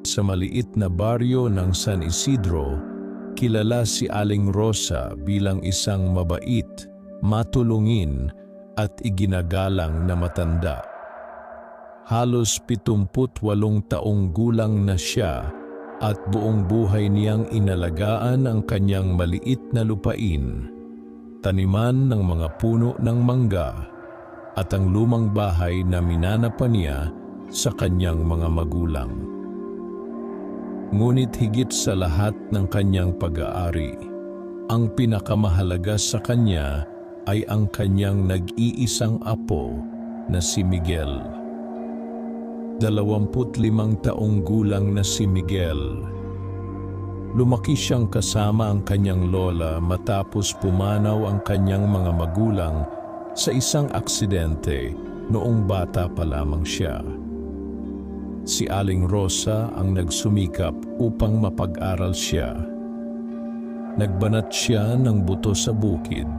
sa maliit na baryo ng San Isidro, kilala si Aling Rosa bilang isang mabait, matulungin at iginagalang na matanda. Halos 78 taong gulang na siya at buong buhay niyang inalagaan ang kanyang maliit na lupain, taniman ng mga puno ng mangga at ang lumang bahay na minana pa niya sa kanyang mga magulang. Ngunit higit sa lahat ng kanyang pag-aari, ang pinakamahalaga sa kanya ay ang kanyang nag-iisang apo na si Miguel. 25 taong gulang na si Miguel. Lumaki siyang kasama ang kanyang lola matapos pumanaw ang kanyang mga magulang sa isang aksidente noong bata pa lamang siya. Si Aling Rosa ang nagsumikap upang mapag-aral siya. Nagbanat siya ng buto sa bukid,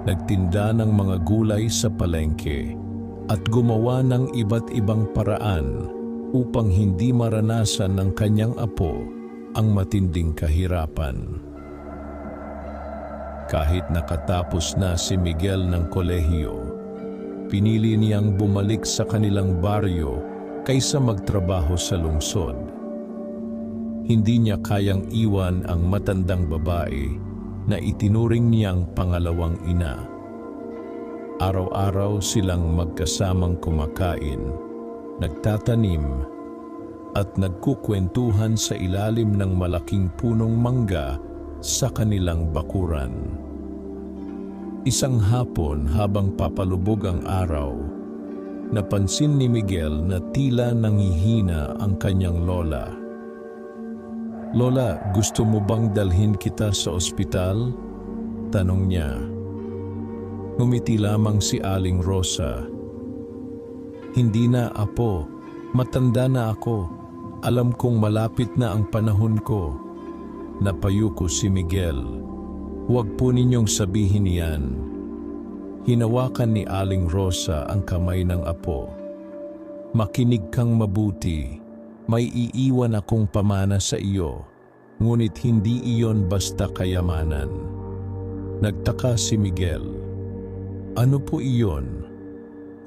nagtinda ng mga gulay sa palengke, at gumawa ng iba't ibang paraan upang hindi maranasan ng kanyang apo ang matinding kahirapan. Kahit nakatapos na si Miguel ng kolehiyo, pinili niyang bumalik sa kanilang baryo kaysa magtrabaho sa lungsod. Hindi niya kayang iwan ang matandang babae na itinuring niyang pangalawang ina. Araw-araw silang magkasamang kumakain, nagtatanim, at nagkukwentuhan sa ilalim ng malaking punong mangga sa kanilang bakuran. Isang hapon habang papalubog ang araw, napansin ni Miguel na tila nangihina ang kanyang lola. "Lola, gusto mo bang dalhin kita sa ospital?" tanong niya. Ngumiti lamang si Aling Rosa. "Hindi na, apo. Matanda na ako. Alam kong malapit na ang panahon ko." Napayuko si Miguel. "Huwag po ninyong sabihin yan." Hinawakan ni Aling Rosa ang kamay ng apo. "Makinig kang mabuti. May iiwan akong pamana sa iyo. Ngunit hindi iyon basta kayamanan." Nagtaka si Miguel. "Ano po iyon?"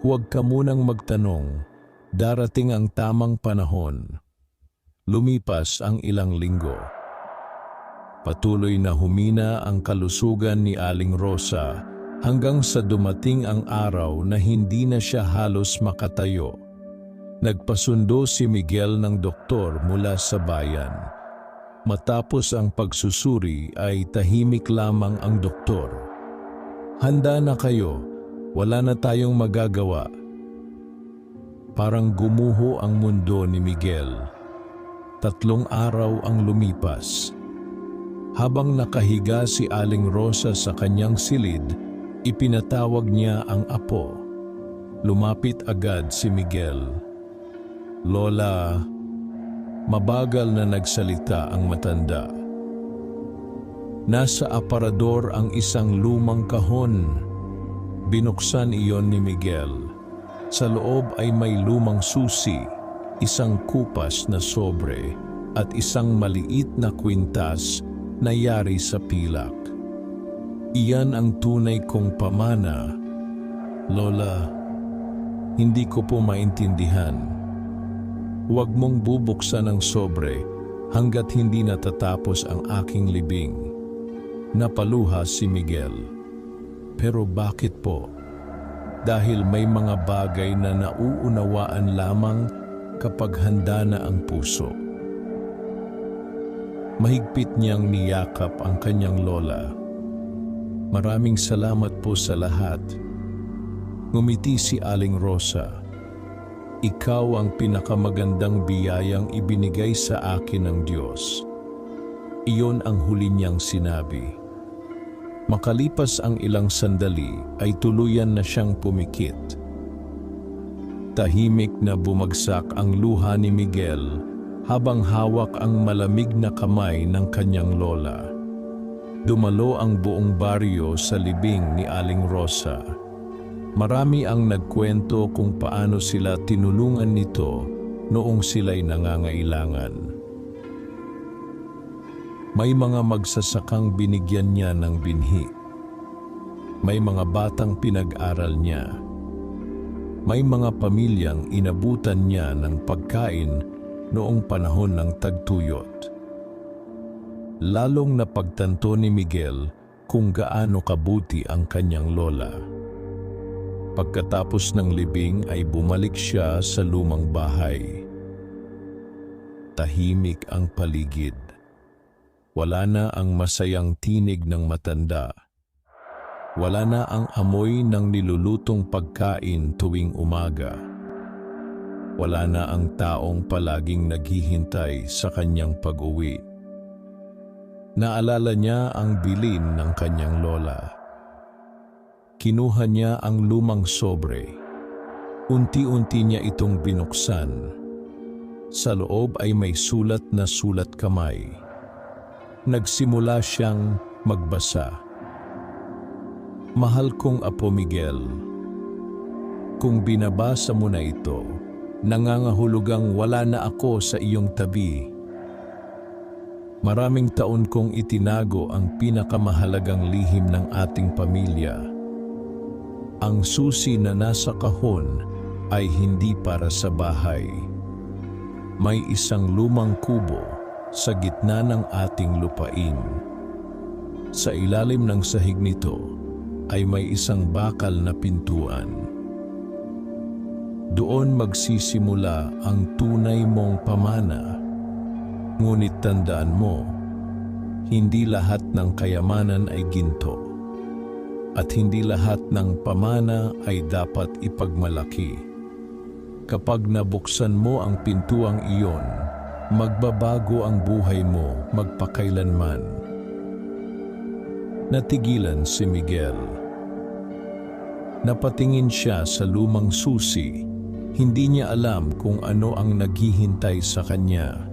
"Huwag ka munang magtanong. Darating ang tamang panahon." Lumipas ang ilang linggo. Patuloy na humina ang kalusugan ni Aling Rosa hanggang sa dumating ang araw na hindi na siya halos makatayo. Nagpasundo si Miguel ng doktor mula sa bayan. Matapos ang pagsusuri ay tahimik lamang ang doktor. "Handa na kayo, wala na tayong magagawa." Parang gumuho ang mundo ni Miguel. 3 araw ang lumipas. Habang nakahiga si Aling Rosa sa kanyang silid, ipinatawag niya ang apo. Lumapit agad si Miguel. "Lola," mabagal na nagsalita ang matanda. Nasa aparador ang isang lumang kahon. Binuksan iyon ni Miguel. Sa loob ay may lumang susi, isang kupas na sobre, at isang maliit na kwintas na yari sa pilak. "Iyan ang tunay kong pamana. Lola, hindi ko po maintindihan. Huwag mong bubuksan ang sobre hanggat hindi natatapos ang aking libing." Napaluha si Miguel. "Pero bakit po?" "Dahil may mga bagay na nauunawaan lamang kapag handa na ang puso." Mahigpit niyang niyakap ang kanyang lola. "Maraming salamat po sa lahat." Ngumiti si Aling Rosa. "Ikaw ang pinakamagandang biyayang ibinigay sa akin ng Diyos." Iyon ang huli niyang sinabi. Makalipas ang ilang sandali ay tuluyan na siyang pumikit. Tahimik na bumagsak ang luha ni Miguel habang hawak ang malamig na kamay ng kanyang lola. Dumalo ang buong baryo sa libing ni Aling Rosa. Marami ang nagkwento kung paano sila tinulungan nito noong sila'y nangangailangan. May mga magsasakang binigyan niya ng binhi. May mga batang pinag-aral niya. May mga pamilyang inabutan niya ng pagkain noong panahon ng tagtuyot. Lalong napagtanto ni Miguel kung gaano kabuti ang kanyang lola. Pagkatapos ng libing ay bumalik siya sa lumang bahay. Tahimik ang paligid. Wala na ang masayang tinig ng matanda. Wala na ang amoy ng nilulutong pagkain tuwing umaga. Wala na ang taong palaging naghihintay sa kanyang pag-uwi. Naalala niya ang bilin ng kanyang lola. Kinuha niya ang lumang sobre. Unti-unti niya itong binuksan. Sa loob ay may sulat na sulat kamay. Nagsimula siyang magbasa. Mahal kong Apo Miguel, kung binabasa mo na ito, nangangahulugang wala na ako sa iyong tabi. Maraming taon kong itinago ang pinakamahalagang lihim ng ating pamilya. Ang susi na nasa kahon ay hindi para sa bahay. May isang lumang kubo sa gitna ng ating lupain. Sa ilalim ng sahig nito ay may isang bakal na pintuan. Doon magsisimula ang tunay mong pamana. Ngunit tandaan mo, hindi lahat ng kayamanan ay ginto. At hindi lahat ng pamana ay dapat ipagmalaki. Kapag nabuksan mo ang pintuang iyon, magbabago ang buhay mo magpakailanman. Natigilan si Miguel. Napatingin siya sa lumang susi. Hindi niya alam kung ano ang naghihintay sa kanya.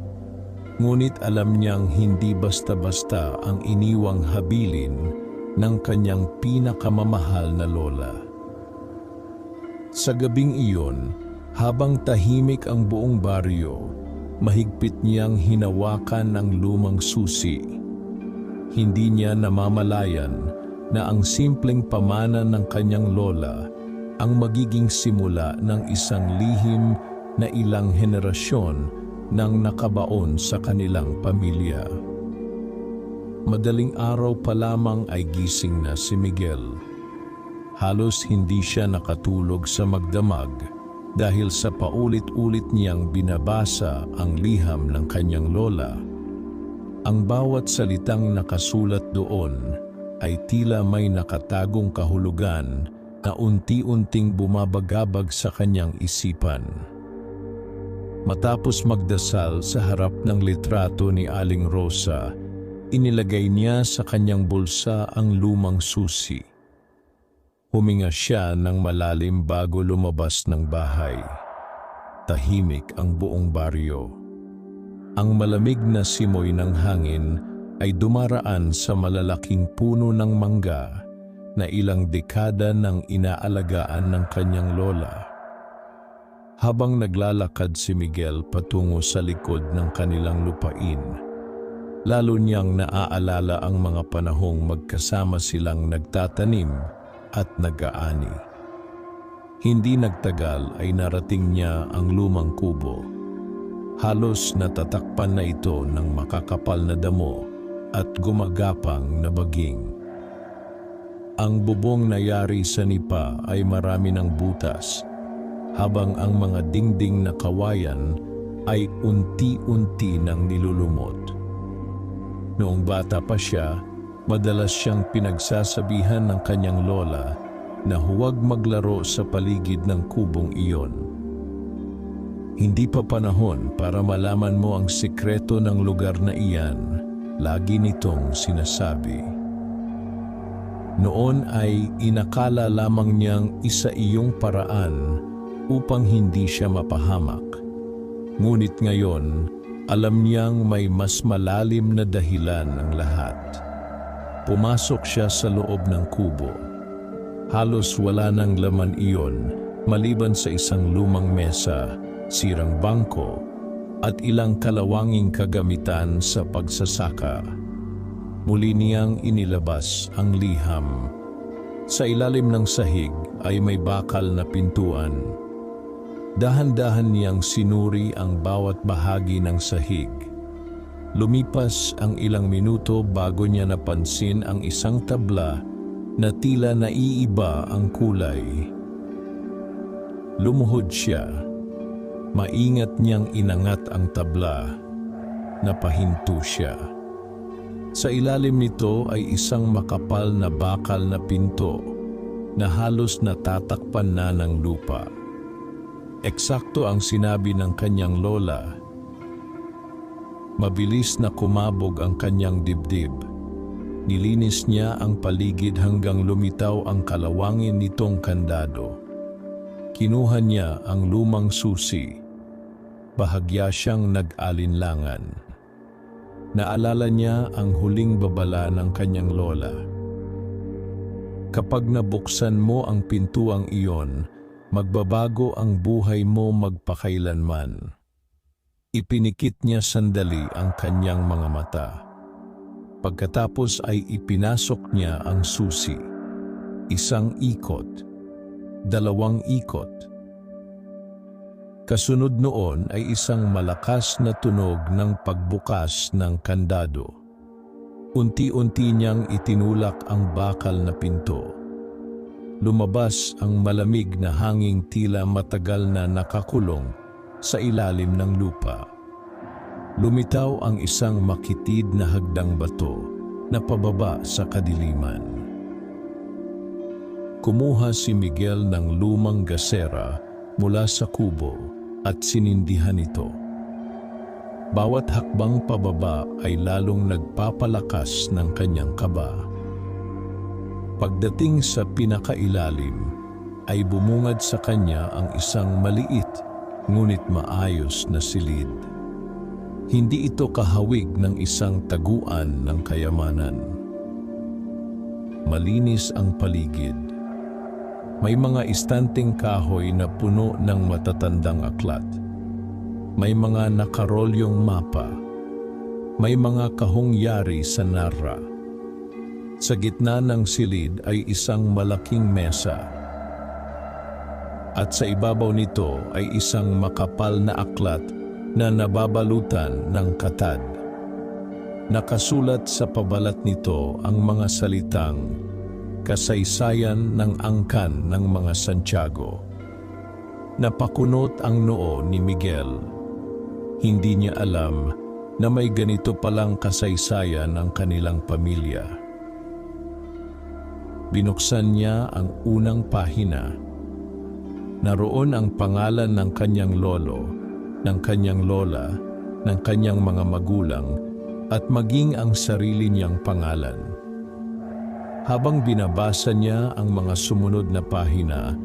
Ngunit alam niyang hindi basta-basta ang iniwang habilin ng kanyang pinakamamahal na lola. Sa gabing iyon, habang tahimik ang buong baryo, mahigpit niyang hinawakan ang lumang susi. Hindi niya namamalayan na ang simpleng pamana ng kanyang lola ang magiging simula ng isang lihim na ilang henerasyon nang nakabaon sa kanilang pamilya. Madaling araw pa lamang ay gising na si Miguel. Halos hindi siya nakatulog sa magdamag dahil sa paulit-ulit niyang binabasa ang liham ng kanyang lola. Ang bawat salitang nakasulat doon ay tila may nakatagong kahulugan na unti-unting bumabagabag sa kanyang isipan. Matapos magdasal sa harap ng litrato ni Aling Rosa, inilagay niya sa kanyang bulsa ang lumang susi. Huminga siya ng malalim bago lumabas ng bahay. Tahimik ang buong baryo. Ang malamig na simoy ng hangin ay dumaraan sa malalaking puno ng mangga na ilang dekada nang inaalagaan ng kanyang lola. Habang naglalakad si Miguel patungo sa likod ng kanilang lupain, lalo niyang naaalala ang mga panahong magkasama silang nagtatanim at nag-aani. Hindi nagtagal ay narating niya ang lumang kubo. Halos natatakpan na ito ng makakapal na damo at gumagapang na baging. Ang bubong na yari sa nipa ay marami ng butas, habang ang mga dingding na kawayan ay unti-unti nang nilulumot. Noong bata pa siya, madalas siyang pinagsasabihan ng kanyang lola na huwag maglaro sa paligid ng kubong iyon. Hindi pa panahon para malaman mo ang sikreto ng lugar na iyan, lagi nitong sinasabi. Noon ay inakala lamang niyang isa iyong paraan upang hindi siya mapahamak. Ngunit ngayon, alam niyang may mas malalim na dahilan ang lahat. Pumasok siya sa loob ng kubo. Halos wala nang laman iyon maliban sa isang lumang mesa, sirang bangko, at ilang kalawanging kagamitan sa pagsasaka. Muli niyang inilabas ang liham. Sa ilalim ng sahig ay may bakal na pintuan. Dahan-dahan niyang sinuri ang bawat bahagi ng sahig. Lumipas ang ilang minuto bago niya napansin ang isang tabla na tila naiiba ang kulay. Lumuhod siya. Maingat niyang inangat ang tabla. Napahinto siya. Sa ilalim nito ay isang makapal na bakal na pinto na halos natatakpan na ng lupa. Eksakto ang sinabi ng kanyang lola. Mabilis na kumabog ang kanyang dibdib. Nilinis niya ang paligid hanggang lumitaw ang kalawangin nitong kandado. Kinuha niya ang lumang susi. Bahagya siyang nag-alinlangan. Naalala niya ang huling babala ng kanyang lola. Kapag nabuksan mo ang pintuang iyon, magbabago ang buhay mo magpakailanman. Ipinikit niya sandali ang kanyang mga mata. Pagkatapos ay ipinasok niya ang susi. Isang ikot, 2 ikot. Kasunod noon ay isang malakas na tunog ng pagbukas ng kandado. Unti-unti niyang itinulak ang bakal na pinto. Lumabas ang malamig na hanging tila matagal na nakakulong sa ilalim ng lupa. Lumitaw ang isang makitid na hagdang bato na pababa sa kadiliman. Kumuha si Miguel ng lumang gasera mula sa kubo at sinindihan ito. Bawat hakbang pababa ay lalong nagpapalakas ng kanyang kaba. Pagdating sa pinakailalim, ay bumungad sa kanya ang isang maliit ngunit maayos na silid. Hindi ito kahawig ng isang taguan ng kayamanan. Malinis ang paligid. May mga istanteng kahoy na puno ng matatandang aklat. May mga nakarolyong mapa. May mga kahong yari sa narra. Sa gitna ng silid ay isang malaking mesa. At sa ibabaw nito ay isang makapal na aklat na nababalutan ng katad. Nakasulat sa pabalat nito ang mga salitang kasaysayan ng angkan ng mga Santiago. Napakunot ang noo ni Miguel. Hindi niya alam na may ganito palang kasaysayan ang kanilang pamilya. Binuksan niya ang unang pahina. Naroon ang pangalan ng kanyang lolo, ng kanyang lola, ng kanyang mga magulang, at maging ang sarili niyang pangalan. Habang binabasa niya ang mga sumunod na pahina,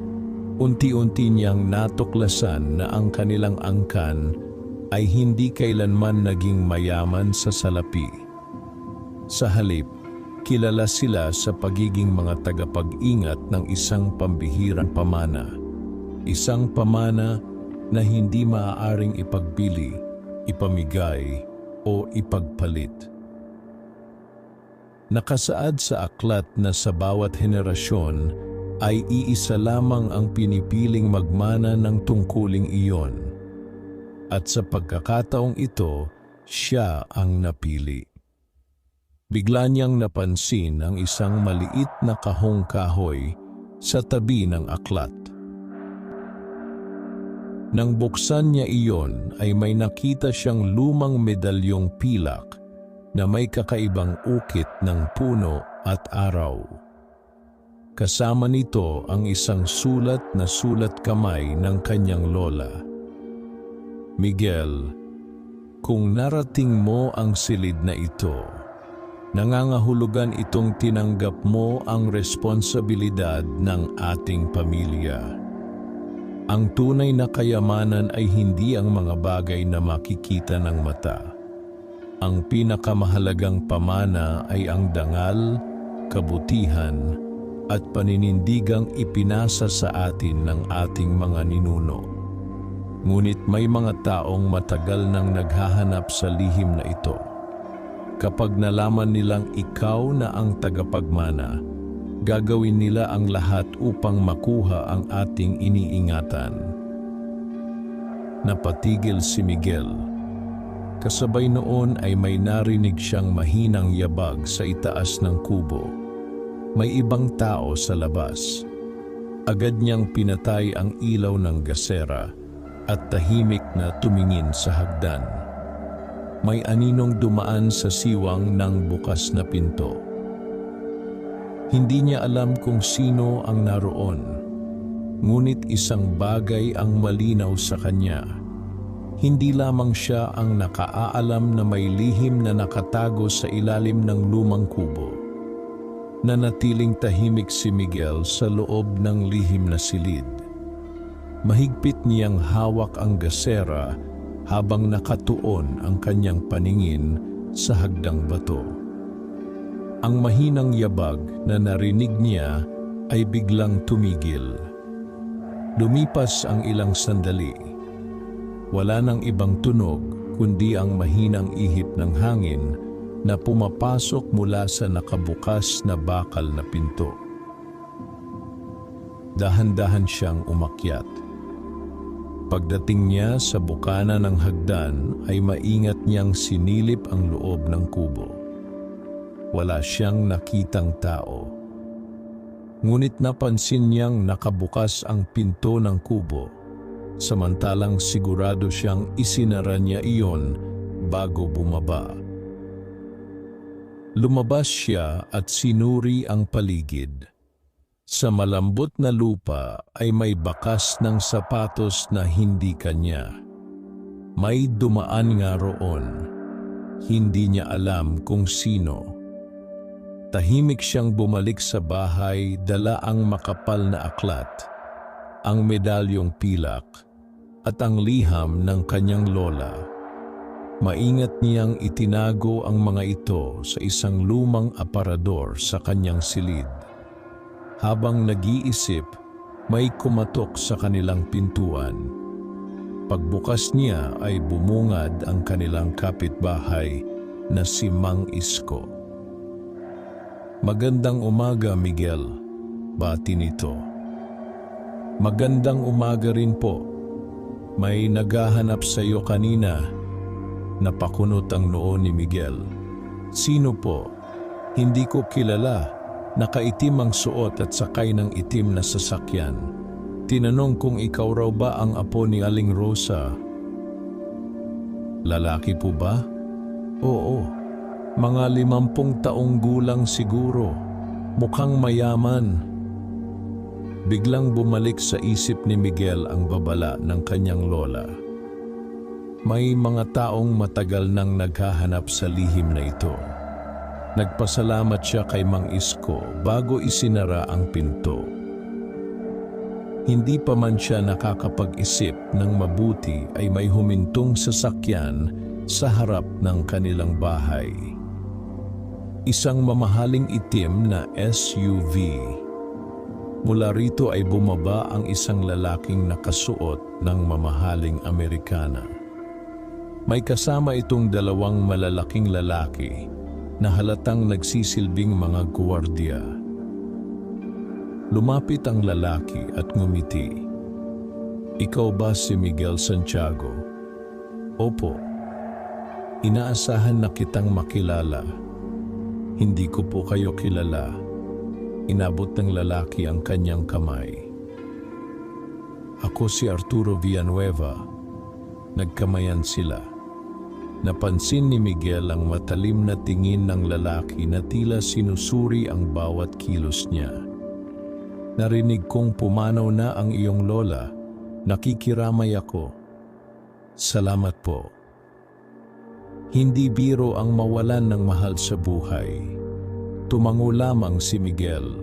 unti-unti niyang natuklasan na ang kanilang angkan ay hindi kailanman naging mayaman sa salapi. Sa halip, kilala sila sa pagiging mga tagapag-ingat ng isang pambihirang pamana. Isang pamana na hindi maaaring ipagbili, ipamigay, o ipagpalit. Nakasaad sa aklat na sa bawat henerasyon ay iisa lamang ang pinipiling magmana ng tungkuling iyon. At sa pagkakataong ito, siya ang napili. Bigla niyang napansin ang isang maliit na kahong kahoy sa tabi ng aklat. Nang buksan niya iyon ay may nakita siyang lumang medalyong pilak na may kakaibang ukit ng puno at araw. Kasama nito ang isang sulat na sulat kamay ng kanyang lola. Miguel, kung narating mo ang silid na ito, nangangahulugan itong tinanggap mo ang responsibilidad ng ating pamilya. Ang tunay na kayamanan ay hindi ang mga bagay na makikita ng mata. Ang pinakamahalagang pamana ay ang dangal, kabutihan, at paninindigang ipinasa sa atin ng ating mga ninuno. Ngunit may mga taong matagal nang naghahanap sa lihim na ito. Kapag nalaman nilang ikaw na ang tagapagmana, gagawin nila ang lahat upang makuha ang ating iniingatan. Napatigil si Miguel. Kasabay noon ay may narinig siyang mahinang yabag sa itaas ng kubo. May ibang tao sa labas. Agad niyang pinatay ang ilaw ng gasera at tahimik na tumingin sa hagdan. May aninong dumaan sa siwang ng bukas na pinto. Hindi niya alam kung sino ang naroon, ngunit isang bagay ang malinaw sa kanya. Hindi lamang siya ang nakaaalam na may lihim na nakatago sa ilalim ng lumang kubo. Nanatiling tahimik si Miguel sa loob ng lihim na silid. Mahigpit niyang hawak ang gasera habang nakatuon ang kanyang paningin sa hagdang bato. Ang mahinang yabag na narinig niya ay biglang tumigil. Lumipas ang ilang sandali. Wala nang ibang tunog kundi ang mahinang ihip ng hangin na pumapasok mula sa nakabukas na bakal na pinto. Dahan-dahan siyang umakyat. Pagdating niya sa bukana ng hagdan ay maingat niyang sinilip ang loob ng kubo. Wala siyang nakitang tao. Ngunit napansin niyang nakabukas ang pinto ng kubo, samantalang sigurado siyang isinara niya iyon bago bumaba. Lumabas siya at sinuri ang paligid. Sa malambot na lupa ay may bakas ng sapatos na hindi kanya. May dumaan nga roon. Hindi niya alam kung sino. Tahimik siyang bumalik sa bahay, dala ang makapal na aklat, ang medalyong pilak, at ang liham ng kanyang lola. Maingat niyang itinago ang mga ito sa isang lumang aparador sa kanyang silid. Habang nag-iisip, may kumatok sa kanilang pintuan. Pagbukas niya ay bumungad ang kanilang kapitbahay na si Mang Isko. "Magandang umaga, Miguel," bati nito. "Magandang umaga rin po. May naghahanap sa iyo kanina." Napakunot ang noo ni Miguel. "Sino po?" "Hindi ko kilala. Nakaitim ang suot at sakay ng itim na sasakyan. Tinanong kung ikaw raw ba ang apo ni Aling Rosa." "Lalaki po ba?" "Oo. Mga 50 taong gulang siguro. Mukhang mayaman." Biglang bumalik sa isip ni Miguel ang babala ng kanyang lola. May mga taong matagal nang naghahanap sa lihim na ito. Nagpasalamat siya kay Mang Isko bago isinara ang pinto. Hindi pa man siya nakakapag-isip ng mabuti ay may humintong sasakyan sa harap ng kanilang bahay. Isang mamahaling itim na SUV. Mula rito ay bumaba ang isang lalaking nakasuot ng mamahaling Amerikana. May kasama itong 2 malalaking lalaki na halatang nagsisilbing mga guwardiya. Lumapit ang lalaki at ngumiti. "Ikaw ba si Miguel Santiago?" "Opo. Inaasahan na kitang makilala." "Hindi ko po kayo kilala." Inabot ng lalaki ang kanyang kamay. "Ako si Arturo Villanueva." Nagkamayan sila. Napansin ni Miguel ang matalim na tingin ng lalaki na tila sinusuri ang bawat kilos niya. "Narinig kong pumanaw na ang iyong lola. Nakikiramay ako." "Salamat po." Hindi biro ang mawalan ng mahal sa buhay. Tumango lamang si Miguel.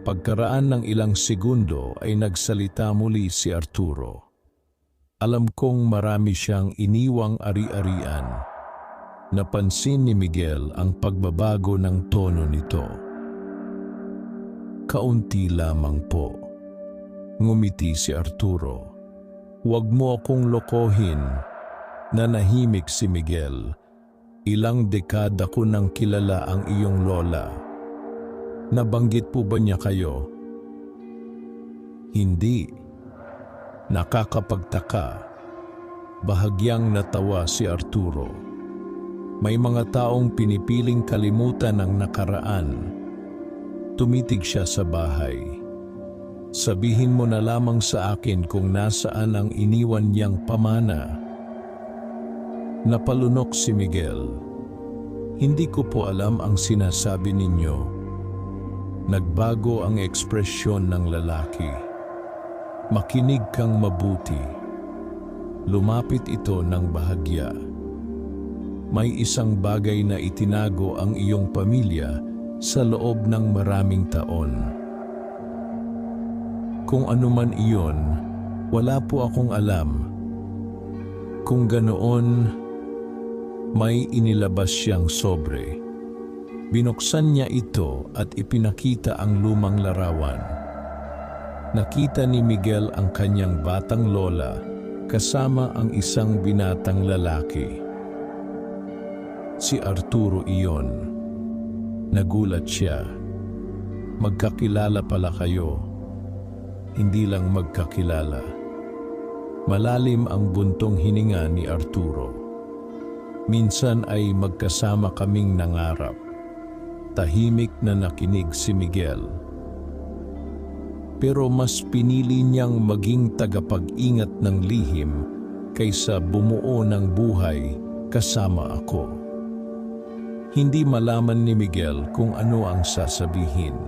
Pagkaraan ng ilang segundo ay nagsalita muli si Arturo. "Alam kong marami siyang iniwang ari-arian." Napansin ni Miguel ang pagbabago ng tono nito. "Kaunti lamang po." Ngumiti si Arturo. "Huwag mo akong lokohin." Nanahimik si Miguel. Ilang dekada ko nang kilala ang iyong lola. Nabanggit po ba niya kayo? Hindi. Nakakapagtaka. Bahagyang natawa si Arturo. May mga taong pinipiling kalimutan ang nakaraan. Tumitig siya sa bahay. Sabihin mo na lamang sa akin kung nasaan ang iniwan niyang pamana. Napalunok si Miguel. Hindi ko po alam ang sinasabi ninyo. Nagbago ang ekspresyon ng lalaki. Makinig kang mabuti. Lumapit ito ng bahagya. May isang bagay na itinago ang iyong pamilya sa loob ng maraming taon. Kung ano man iyon, wala po akong alam. Kung ganoon, may inilabas siyang sobre. Binuksan niya ito at ipinakita ang lumang larawan. Nakita ni Miguel ang kanyang batang lola kasama ang isang binatang lalaki. Si Arturo iyon. Nagulat siya. Magkakilala pala kayo. Hindi lang magkakilala. Malalim ang buntong hininga ni Arturo. Minsan ay magkasama kaming nangarap. Tahimik na nakinig si Miguel. Pero mas pinili niyang maging tagapag-ingat ng lihim kaysa bumuo ng buhay kasama ako. Hindi malaman ni Miguel kung ano ang sasabihin.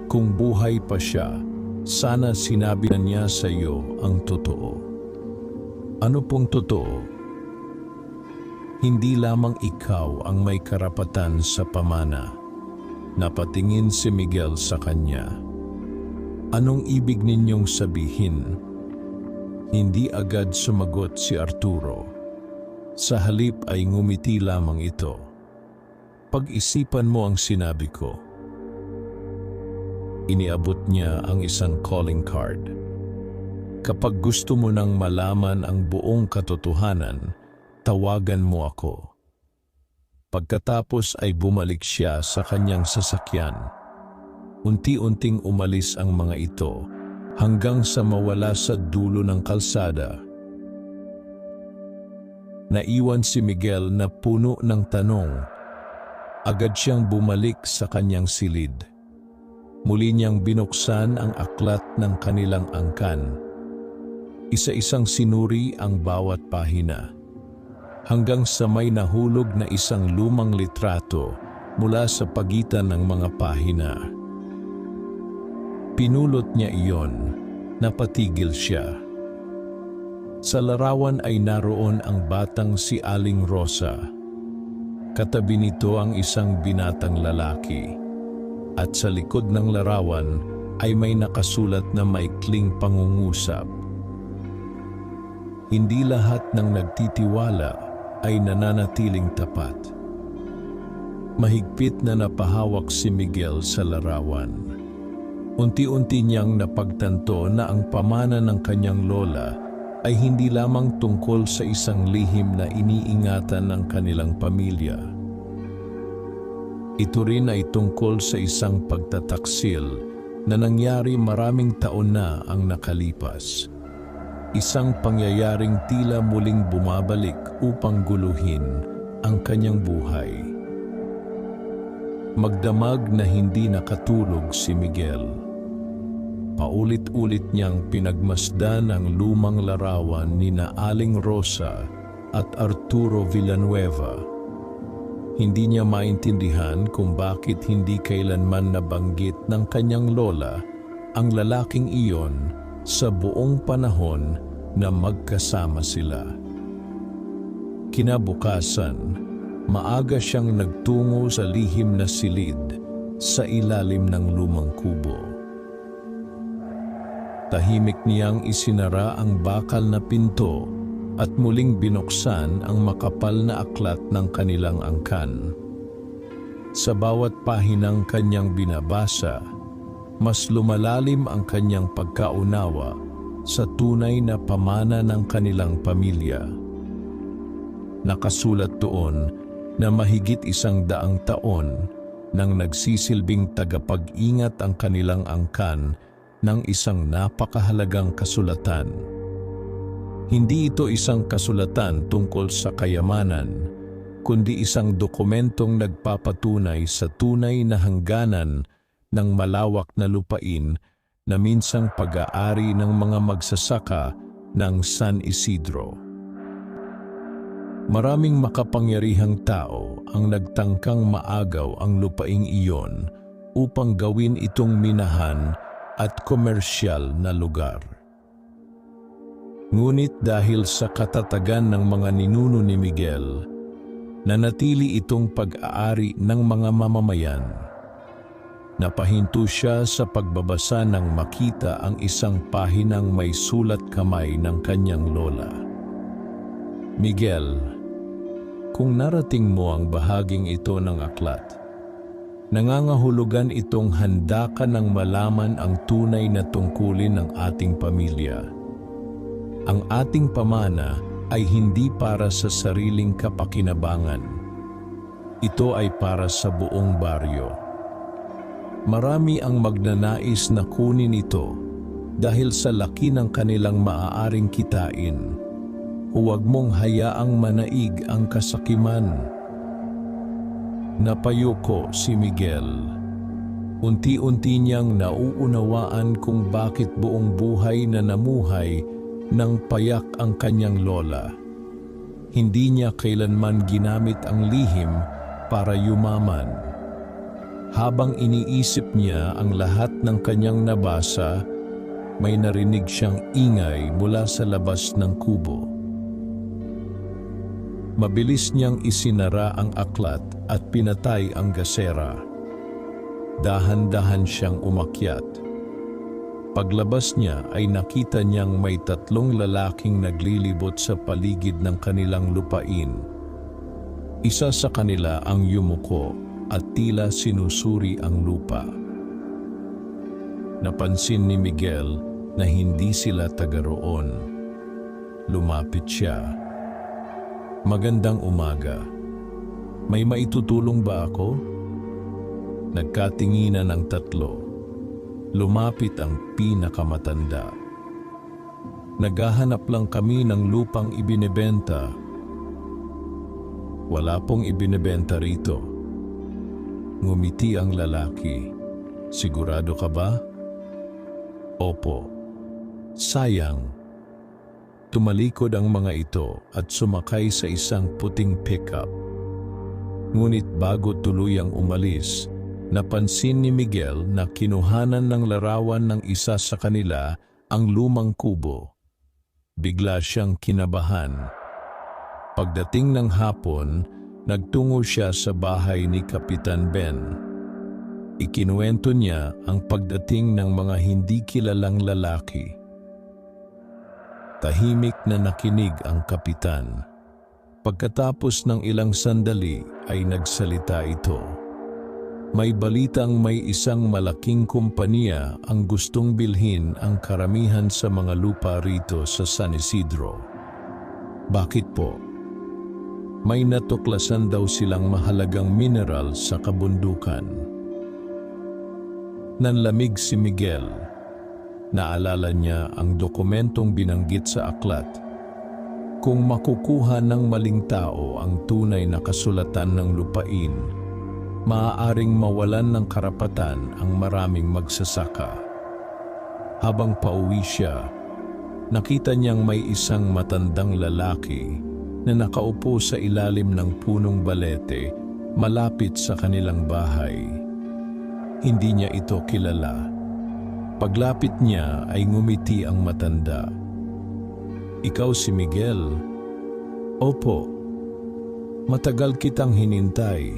Kung buhay pa siya, sana sinabi na niya sa iyo ang totoo. Ano pong totoo? Hindi lamang ikaw ang may karapatan sa pamana. Napatingin si Miguel sa kanya. Anong ibig ninyong sabihin? Hindi agad sumagot si Arturo. Sa halip ay ngumiti lamang ito. Pag-isipan mo ang sinabi ko. Iniabot niya ang isang calling card. Kapag gusto mo nang malaman ang buong katotohanan, tawagan mo ako. Pagkatapos ay bumalik siya sa kanyang sasakyan. Unti-unting umalis ang mga ito hanggang sa mawala sa dulo ng kalsada. Naiwan si Miguel na puno ng tanong. Agad siyang bumalik sa kanyang silid. Muli niyang binuksan ang aklat ng kanilang angkan. Isa-isang sinuri ang bawat pahina. Hanggang sa may nahulog na isang lumang litrato mula sa pagitan ng mga pahina. Pinulot niya iyon, napatigil siya. Sa larawan ay naroon ang batang si Aling Rosa. Katabi nito ang isang binatang lalaki. At sa likod ng larawan ay may nakasulat na maikling pangungusap. Hindi lahat ng nagtitiwala ay nananatiling tapat. Mahigpit na napahawak si Miguel sa larawan. Unti-unti niyang napagtanto na ang pamana ng kanyang lola ay hindi lamang tungkol sa isang lihim na iniingatan ng kanilang pamilya. Ito rin ay tungkol sa isang pagtataksil na nangyari maraming taon na ang nakalipas. Isang pangyayaring tila muling bumabalik upang guluhin ang kanyang buhay. Magdamag na hindi nakatulog si Miguel. Paulit-ulit niyang pinagmasdan ang lumang larawan ni na Aling Rosa at Arturo Villanueva. Hindi niya maintindihan kung bakit hindi kailanman nabanggit ng kanyang lola ang lalaking iyon sa buong panahon na magkasama sila. Kinabukasan, maaga siyang nagtungo sa lihim na silid sa ilalim ng lumang kubo. Tahimik niyang isinara ang bakal na pinto at muling binuksan ang makapal na aklat ng kanilang angkan. Sa bawat pahinang kanyang binabasa, mas lumalalim ang kanyang pagkaunawa sa tunay na pamana ng kanilang pamilya. Nakasulat doon na mahigit 100 taon nang nagsisilbing tagapag-ingat ang kanilang angkan ng isang napakahalagang kasulatan. Hindi ito isang kasulatan tungkol sa kayamanan, kundi isang dokumentong nagpapatunay sa tunay na hangganan ng malawak na lupain na minsang pag-aari ng mga magsasaka ng San Isidro. Maraming makapangyarihang tao ang nagtangkang maagaw ang lupaing iyon upang gawin itong minahan at komersyal na lugar. Ngunit dahil sa katatagan ng mga ninuno ni Miguel, nanatili itong pag-aari ng mga mamamayan. Napahinto siya sa pagbabasa nang makita ang isang pahinang may sulat kamay ng kanyang lola. Miguel, kung narating mo ang bahaging ito ng aklat, nangangahulugan itong handa ka ng malaman ang tunay na tungkulin ng ating pamilya. Ang ating pamana ay hindi para sa sariling kapakinabangan. Ito ay para sa buong baryo. Marami ang magnanais na kunin ito dahil sa laki ng kanilang maaaring kitain. Huwag mong hayaang manaig ang kasakiman. Napayuko si Miguel. Unti-unti niyang nauunawaan kung bakit buong buhay na namuhay nang payak ang kanyang lola. Hindi niya kailanman ginamit ang lihim para yumaman. Habang iniisip niya ang lahat ng kanyang nabasa, may narinig siyang ingay mula sa labas ng kubo. Mabilis niyang isinara ang aklat at pinatay ang gasera. Dahan-dahan siyang umakyat. Paglabas niya ay nakita niyang may 3 lalaking naglilibot sa paligid ng kanilang lupain. Isa sa kanila ang yumuko at tila sinusuri ang lupa. Napansin ni Miguel na hindi sila taga roon. Lumapit siya. Magandang umaga. May maitutulong ba ako? Nagkatinginan ang 3. Lumapit ang pinakamatanda. Naghahanap lang kami ng lupang ibinebenta. Wala pong ibinebenta rito. Ngumiti ang lalaki. Sigurado ka ba? Opo. Sayang. Tumalikod ang mga ito at sumakay sa isang puting pickup. Ngunit bago tuluyang umalis, napansin ni Miguel na kinuhanan ng larawan ng isa sa kanila ang lumang kubo. Bigla siyang kinabahan. Pagdating ng hapon, nagtungo siya sa bahay ni Kapitan Ben. Ikinuwento niya ang pagdating ng mga hindi kilalang lalaki. Tahimik na nakinig ang kapitan. Pagkatapos ng ilang sandali ay nagsalita ito. May balitang may isang malaking kumpanya ang gustong bilhin ang karamihan sa mga lupa rito sa San Isidro. Bakit po? May natuklasan daw silang mahalagang mineral sa kabundukan. Nanlamig si Miguel. Naalala niya ang dokumentong binanggit sa aklat. Kung makukuha ng maling tao ang tunay na kasulatan ng lupain, maaaring mawalan ng karapatan ang maraming magsasaka. Habang pauwi siya, nakita niyang may isang matandang lalaki na nakaupo sa ilalim ng punong balete malapit sa kanilang bahay. Hindi niya ito kilala. Paglapit niya ay ngumiti ang matanda. Ikaw si Miguel? Opo. Matagal kitang hinintay.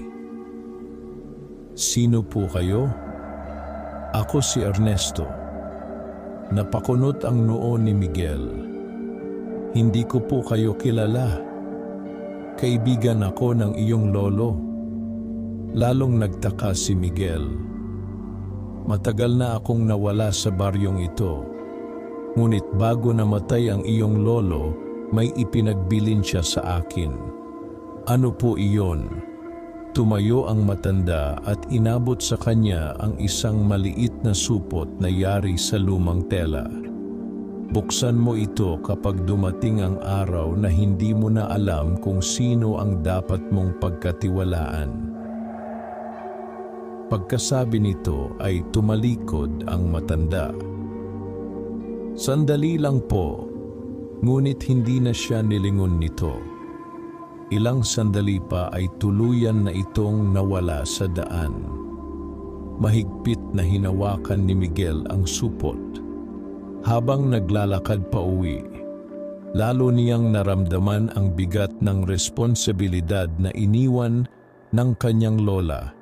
Sino po kayo? Ako si Ernesto. Napakunot ang noo ni Miguel. Hindi ko po kayo kilala. Kaibigan ako ng iyong lolo. Lalong nagtaka si Miguel. Matagal na akong nawala sa baryong ito. Ngunit bago namatay ang iyong lolo, may ipinagbilin siya sa akin. Ano po iyon? Tumayo ang matanda at inabot sa kanya ang isang maliit na supot na yari sa lumang tela. Buksan mo ito kapag dumating ang araw na hindi mo na alam kung sino ang dapat mong pagkatiwalaan. Pagkasabi nito ay tumalikod ang matanda. Sandali lang po, ngunit hindi na siya nilingon nito. Ilang sandali pa ay tuluyan na itong nawala sa daan. Mahigpit na hinawakan ni Miguel ang supot. Habang naglalakad pa uwi, lalo niyang naramdaman ang bigat ng responsibilidad na iniwan ng kanyang lola.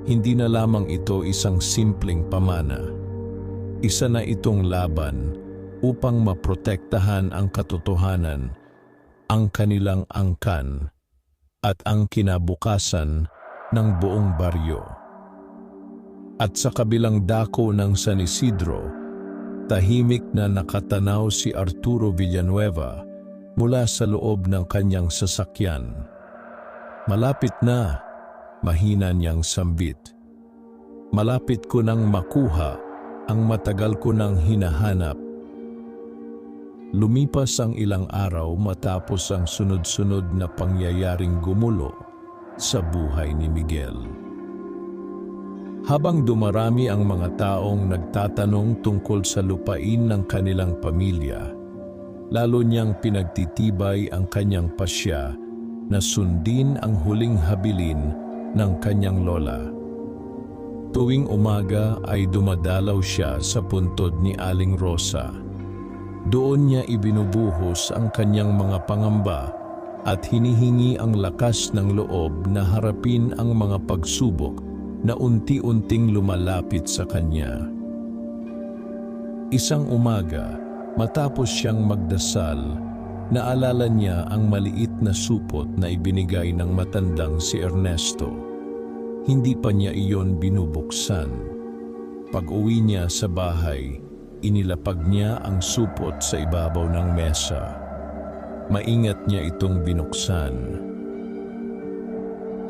Hindi na lamang ito isang simpleng pamana. Isa na itong laban upang maprotektahan ang katotohanan, ang kanilang angkan, at ang kinabukasan ng buong baryo. At sa kabilang dako ng San Isidro, tahimik na nakatanaw si Arturo Villanueva mula sa loob ng kanyang sasakyan. Malapit na, mahina niyang sambit. Malapit ko nang makuha ang matagal ko nang hinahanap. Lumipas ang ilang araw matapos ang sunod-sunod na pangyayaring gumulo sa buhay ni Miguel. Habang dumarami ang mga taong nagtatanong tungkol sa lupain ng kanilang pamilya, lalo niyang pinagtitibay ang kanyang pasya na sundin ang huling habilin ng kanyang lola. Tuwing umaga ay dumadalaw siya sa puntod ni Aling Rosa. Doon niya ibinubuhos ang kanyang mga pangamba at hinihingi ang lakas ng loob na harapin ang mga pagsubok na unti-unting lumalapit sa kanya. Isang umaga, matapos siyang magdasal, naalala niya ang maliit na supot na ibinigay ng matandang si Ernesto. Hindi pa niya iyon binubuksan. Pag-uwi niya sa bahay, inilapag niya ang supot sa ibabaw ng mesa. Maingat niya itong binuksan.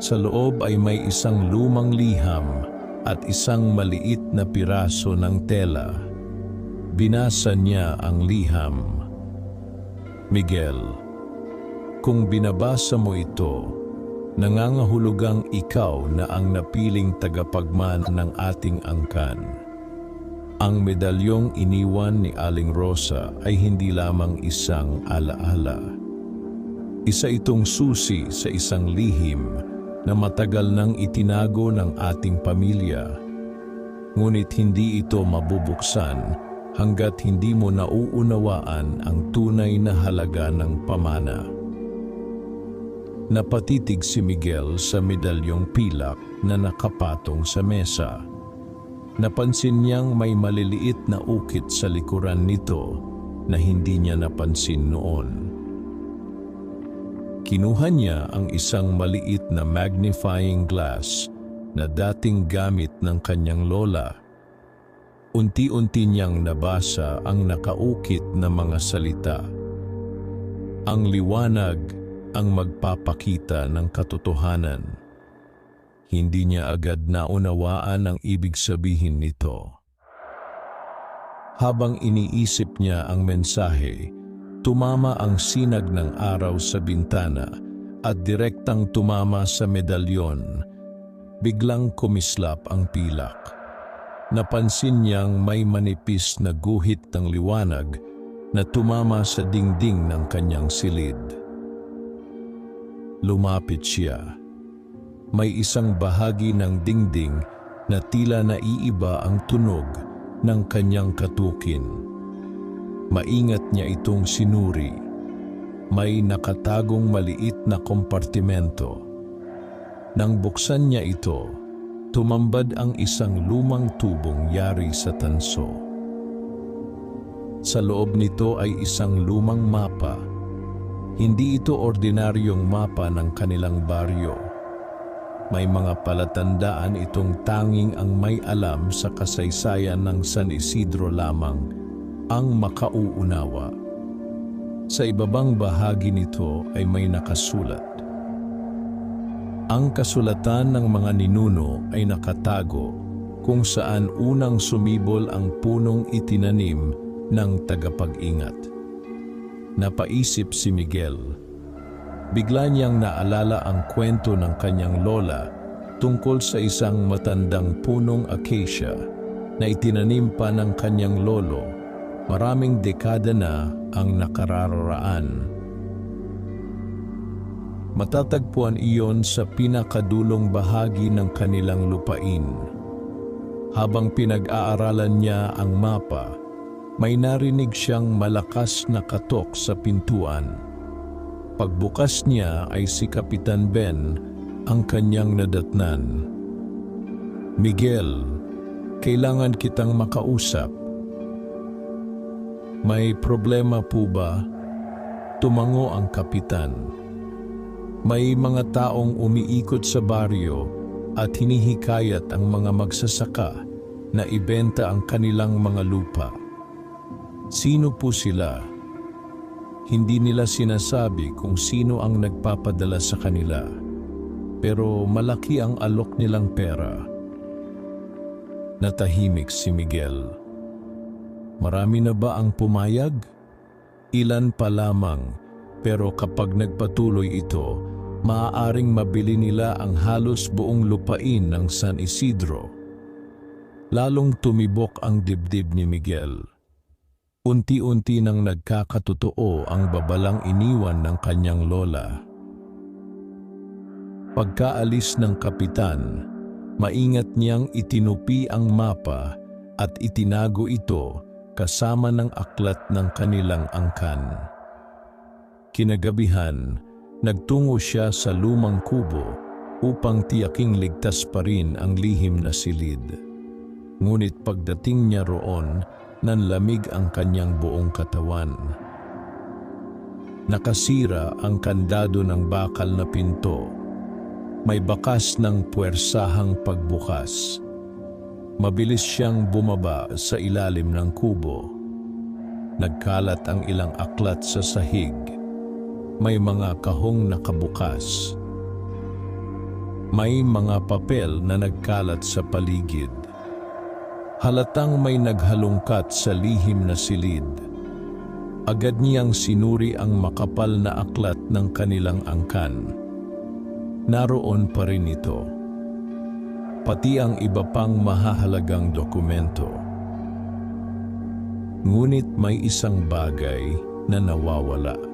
Sa loob ay may isang lumang liham at isang maliit na piraso ng tela. Binasa niya ang liham. Miguel, kung binabasa mo ito, nangangahulugang ikaw na ang napiling tagapagman ng ating angkan. Ang medalyong iniwan ni Aling Rosa ay hindi lamang isang alaala. Isa itong susi sa isang lihim na matagal nang itinago ng ating pamilya. Ngunit hindi ito mabubuksan hanggat hindi mo nauunawaan ang tunay na halaga ng pamana. Napatitig si Miguel sa medalyong pilak na nakapatong sa mesa. Napansin niyang may maliliit na ukit sa likuran nito na hindi niya napansin noon. Kinuha niya ang isang maliit na magnifying glass na dating gamit ng kanyang lola. Unti-unti niyang nabasa ang nakaukit na mga salita. Ang liwanag ang magpapakita ng katotohanan. Hindi niya agad naunawaan ang ibig sabihin nito. Habang iniisip niya ang mensahe, tumama ang sinag ng araw sa bintana at direktang tumama sa medalyon. Biglang kumislap ang pilak. Napansin niyang may manipis na guhit ng liwanag na tumama sa dingding ng kanyang silid. Lumapit siya. May isang bahagi ng dingding na tila naiiba ang tunog ng kanyang katukin. Maingat niya itong sinuri. May nakatagong maliit na kompartimento. Nang buksan niya ito, tumambad ang isang lumang tubong yari sa tanso. Sa loob nito ay isang lumang mapa. Hindi ito ordinaryong mapa ng kanilang baryo. May mga palatandaan itong tanging ang may alam sa kasaysayan ng San Isidro lamang ang makauunawa. Sa ibabang bahagi nito ay may nakasulat. Ang kasulatan ng mga ninuno ay nakatago kung saan unang sumibol ang punong itinanim ng tagapag-ingat. Napaisip si Miguel. Bigla niyang naalala ang kwento ng kanyang lola tungkol sa isang matandang punong acacia na itinanim pa ng kanyang lolo maraming dekada na ang nakararaan. Matatagpuan iyon sa pinakadulong bahagi ng kanilang lupain. Habang pinag-aaralan niya ang mapa, may narinig siyang malakas na katok sa pintuan. Pagbukas niya ay si Kapitan Ben ang kanyang nadatnan. "Miguel, kailangan kitang makausap." "May problema po ba?" Tumango ang kapitan. "May mga taong umiikot sa baryo at hinihikayat ang mga magsasaka na ibenta ang kanilang mga lupa." "Sino po sila?" Hindi nila sinasabi kung sino ang nagpapadala sa kanila, pero malaki ang alok nilang pera. Natahimik si Miguel. Marami na ba ang pumayag? Ilan pa lamang, pero kapag nagpatuloy ito, maaaring mabili nila ang halos buong lupain ng San Isidro. Lalong tumibok ang dibdib ni Miguel. Unti-unti nang nagkakatotoo ang babalang iniwan ng kanyang lola. Pagkaalis ng kapitan, maingat niyang itinupi ang mapa at itinago ito kasama ng aklat ng kanilang angkan. Kinagabihan, nagtungo siya sa lumang kubo upang tiyaking ligtas pa rin ang lihim na silid. Ngunit pagdating niya roon, nanlamig ang kanyang buong katawan. Nakasira ang kandado ng bakal na pinto. May bakas ng puwersahang pagbukas. Mabilis siyang bumaba sa ilalim ng kubo. Nagkalat ang ilang aklat sa sahig. May mga kahong nakabukas. May mga papel na nagkalat sa paligid. Halatang may naghalungkat sa lihim na silid. Agad niyang sinuri ang makapal na aklat ng kanilang angkan. Naroon pa rin ito. Pati ang iba pang mahahalagang dokumento. Ngunit may isang bagay na nawawala.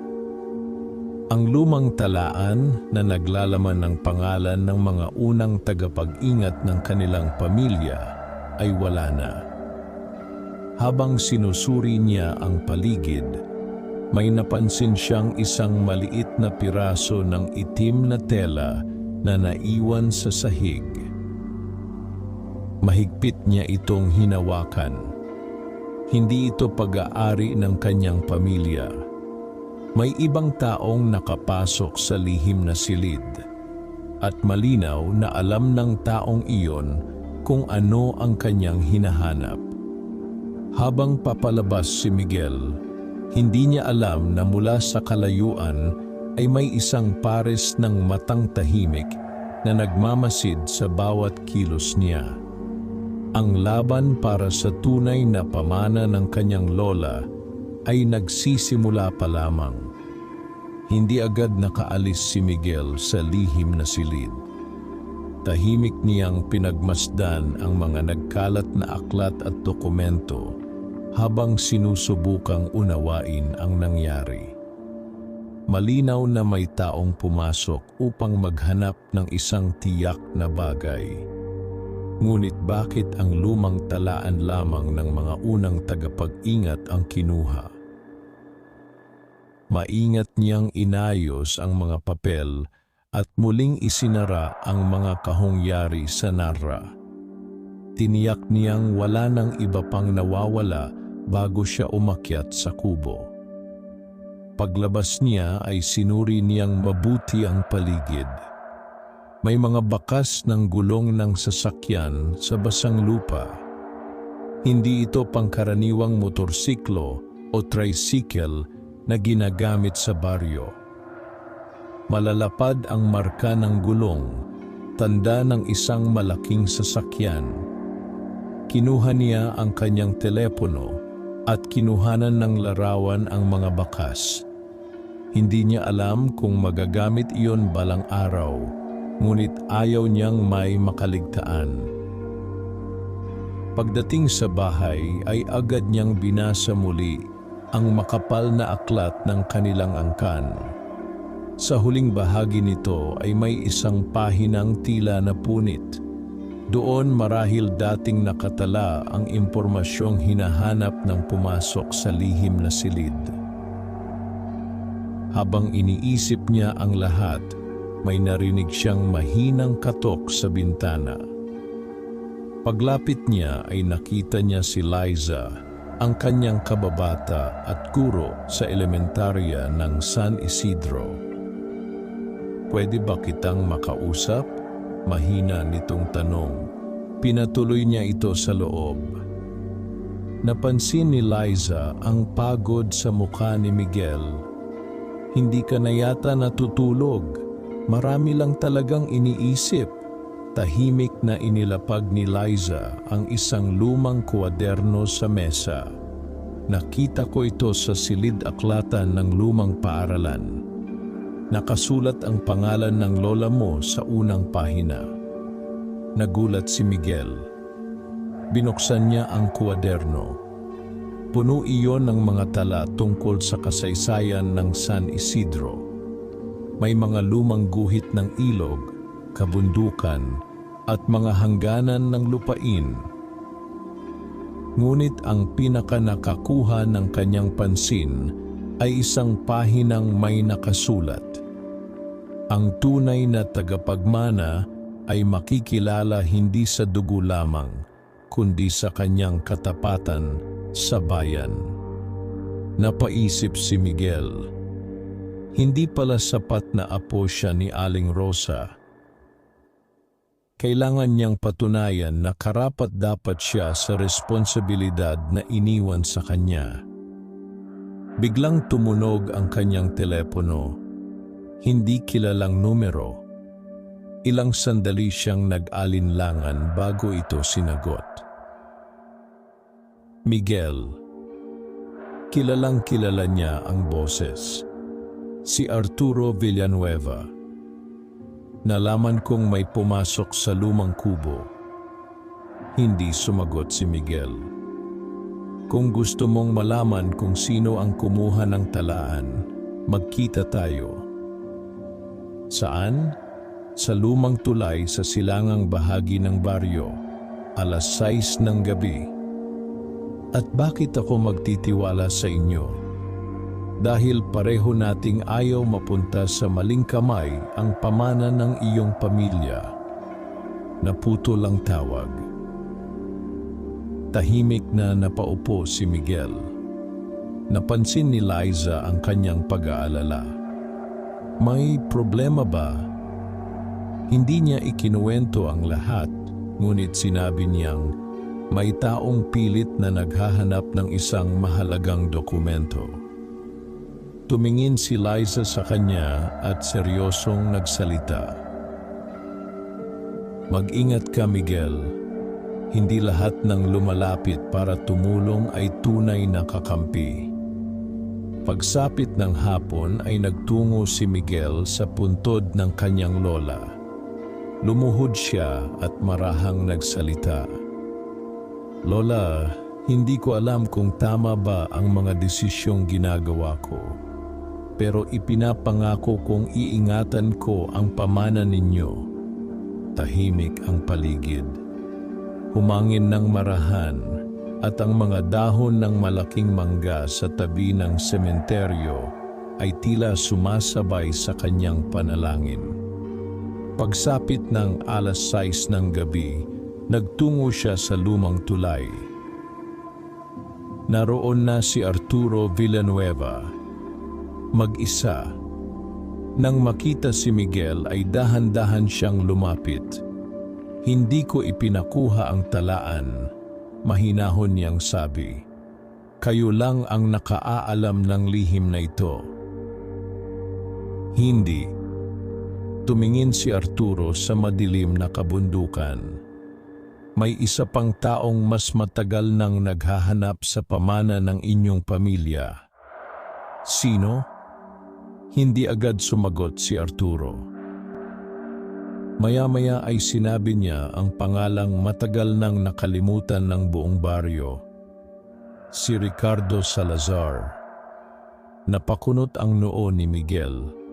Ang lumang talaan na naglalaman ng pangalan ng mga unang tagapag-ingat ng kanilang pamilya ay wala na. Habang sinusuri niya ang paligid, may napansin siyang isang maliit na piraso ng itim na tela na naiwan sa sahig. Mahigpit niya itong hinawakan. Hindi ito pag-aari ng kanyang pamilya. May ibang taong nakapasok sa lihim na silid, at malinaw na alam ng taong iyon kung ano ang kanyang hinahanap. Habang papalabas si Miguel, hindi niya alam na mula sa kalayuan ay may isang pares ng matang tahimik na nagmamasid sa bawat kilos niya. Ang laban para sa tunay na pamana ng kanyang lola ay nagsisimula pa lamang. Hindi agad nakaalis si Miguel sa lihim na silid. Tahimik niyang pinagmasdan ang mga nagkalat na aklat at dokumento habang sinusubukang unawain ang nangyari. Malinaw na may taong pumasok upang maghanap ng isang tiyak na bagay. Ngunit bakit ang lumang talaan lamang ng mga unang tagapag-ingat ang kinuha? Maingat niyang inayos ang mga papel at muling isinara ang mga kahongyari sa narra. Tiniyak niyang wala nang iba pang nawawala bago siya umakyat sa kubo. Paglabas niya ay sinuri niyang mabuti ang paligid. May mga bakas ng gulong ng sasakyan sa basang lupa. Hindi ito pangkaraniwang motorsiklo o tricycle na ginagamit sa baryo. Malalapad ang marka ng gulong, tanda ng isang malaking sasakyan. Kinuha niya ang kanyang telepono at kinuhanan ng larawan ang mga bakas. Hindi niya alam kung magagamit iyon balang araw, ngunit ayaw niyang may makaligtaan. Pagdating sa bahay ay agad niyang binasa muli ang makapal na aklat ng kanilang angkan. Sa huling bahagi nito ay may isang pahinang tila na punit. Doon marahil dating nakatala ang impormasyong hinahanap ng pumasok sa lihim na silid. Habang iniisip niya ang lahat, may narinig siyang mahinang katok sa bintana. Paglapit niya ay nakita niya si Liza, ang kanyang kababata at guro sa elementarya ng San Isidro. "Pwede ba kitang makausap?" Mahina nitong tanong. Pinatuloy niya ito sa loob. Napansin ni Liza ang pagod sa mukha ni Miguel. "Hindi ka na yata natutulog. Marami lang talagang iniisip." Tahimik na inilapag ni Liza ang isang lumang kwaderno sa mesa. "Nakita ko ito sa silid-aklatan ng lumang paaralan. Nakasulat ang pangalan ng lola mo sa unang pahina." Nagulat si Miguel. Binuksan niya ang kwaderno. Puno iyon ng mga tala tungkol sa kasaysayan ng San Isidro. May mga lumang guhit ng ilog, kabundukan, at mga hangganan ng lupain. Ngunit ang pinakanakakuha ng kanyang pansin ay isang pahinang may nakasulat. Ang tunay na tagapagmana ay makikilala hindi sa dugo lamang, kundi sa kanyang katapatan sa bayan. Napaisip si Miguel. Hindi pala sapat na apo siya ni Aling Rosa. Kailangan niyang patunayan na karapat-dapat siya sa responsibilidad na iniwan sa kanya. Biglang tumunog ang kanyang telepono. Hindi kilalang numero. Ilang sandali siyang nag-alinlangan bago ito sinagot. Miguel. Kilalang kilala niya ang boses. Si Arturo Villanueva. "Nalaman kong may pumasok sa lumang kubo." Hindi sumagot si Miguel. "Kung gusto mong malaman kung sino ang kumuha ng talaan, magkita tayo." "Saan?" "Sa lumang tulay sa silangang bahagi ng baryo, 6:00 ng gabi." "At bakit ako magtitiwala sa inyo?" "Dahil pareho nating ayaw mapunta sa maling kamay ang pamana ng iyong pamilya." Naputol ang tawag. Tahimik na napaupo si Miguel. Napansin ni Liza ang kanyang pag-aalala. "May problema ba?" Hindi niya ikinuwento ang lahat, ngunit sinabi niyang may taong pilit na naghahanap ng isang mahalagang dokumento. Tumingin si Liza sa kanya at seryosong nagsalita. "Mag-ingat ka, Miguel. Hindi lahat ng lumalapit para tumulong ay tunay na kakampi." Pagsapit ng hapon ay nagtungo si Miguel sa puntod ng kanyang lola. Lumuhod siya at marahang nagsalita. "Lola, hindi ko alam kung tama ba ang mga desisyong ginagawa ko. Pero ipinapangako kong iingatan ko ang pamana ninyo." Tahimik ang paligid. Humangin ng marahan at ang mga dahon ng malaking mangga sa tabi ng sementeryo ay tila sumasabay sa kanyang panalangin. Pagsapit ng 6:00 ng gabi, nagtungo siya sa lumang tulay. Naroon na si Arturo Villanueva. Mag-isa. Nang makita si Miguel ay dahan-dahan siyang lumapit. "Hindi ko ipinakuha ang talaan," mahinahon niyang sabi. "Kayo lang ang nakaaalam ng lihim na ito." "Hindi," Tumingin si Arturo sa madilim na kabundukan. May isa pang taong mas matagal nang naghahanap sa pamana ng inyong pamilya. Sino? Hindi agad sumagot si Arturo. Maya-maya ay sinabi niya ang pangalang matagal nang nakalimutan ng buong baryo. Si Ricardo Salazar. Napakunot ang noo ni Miguel.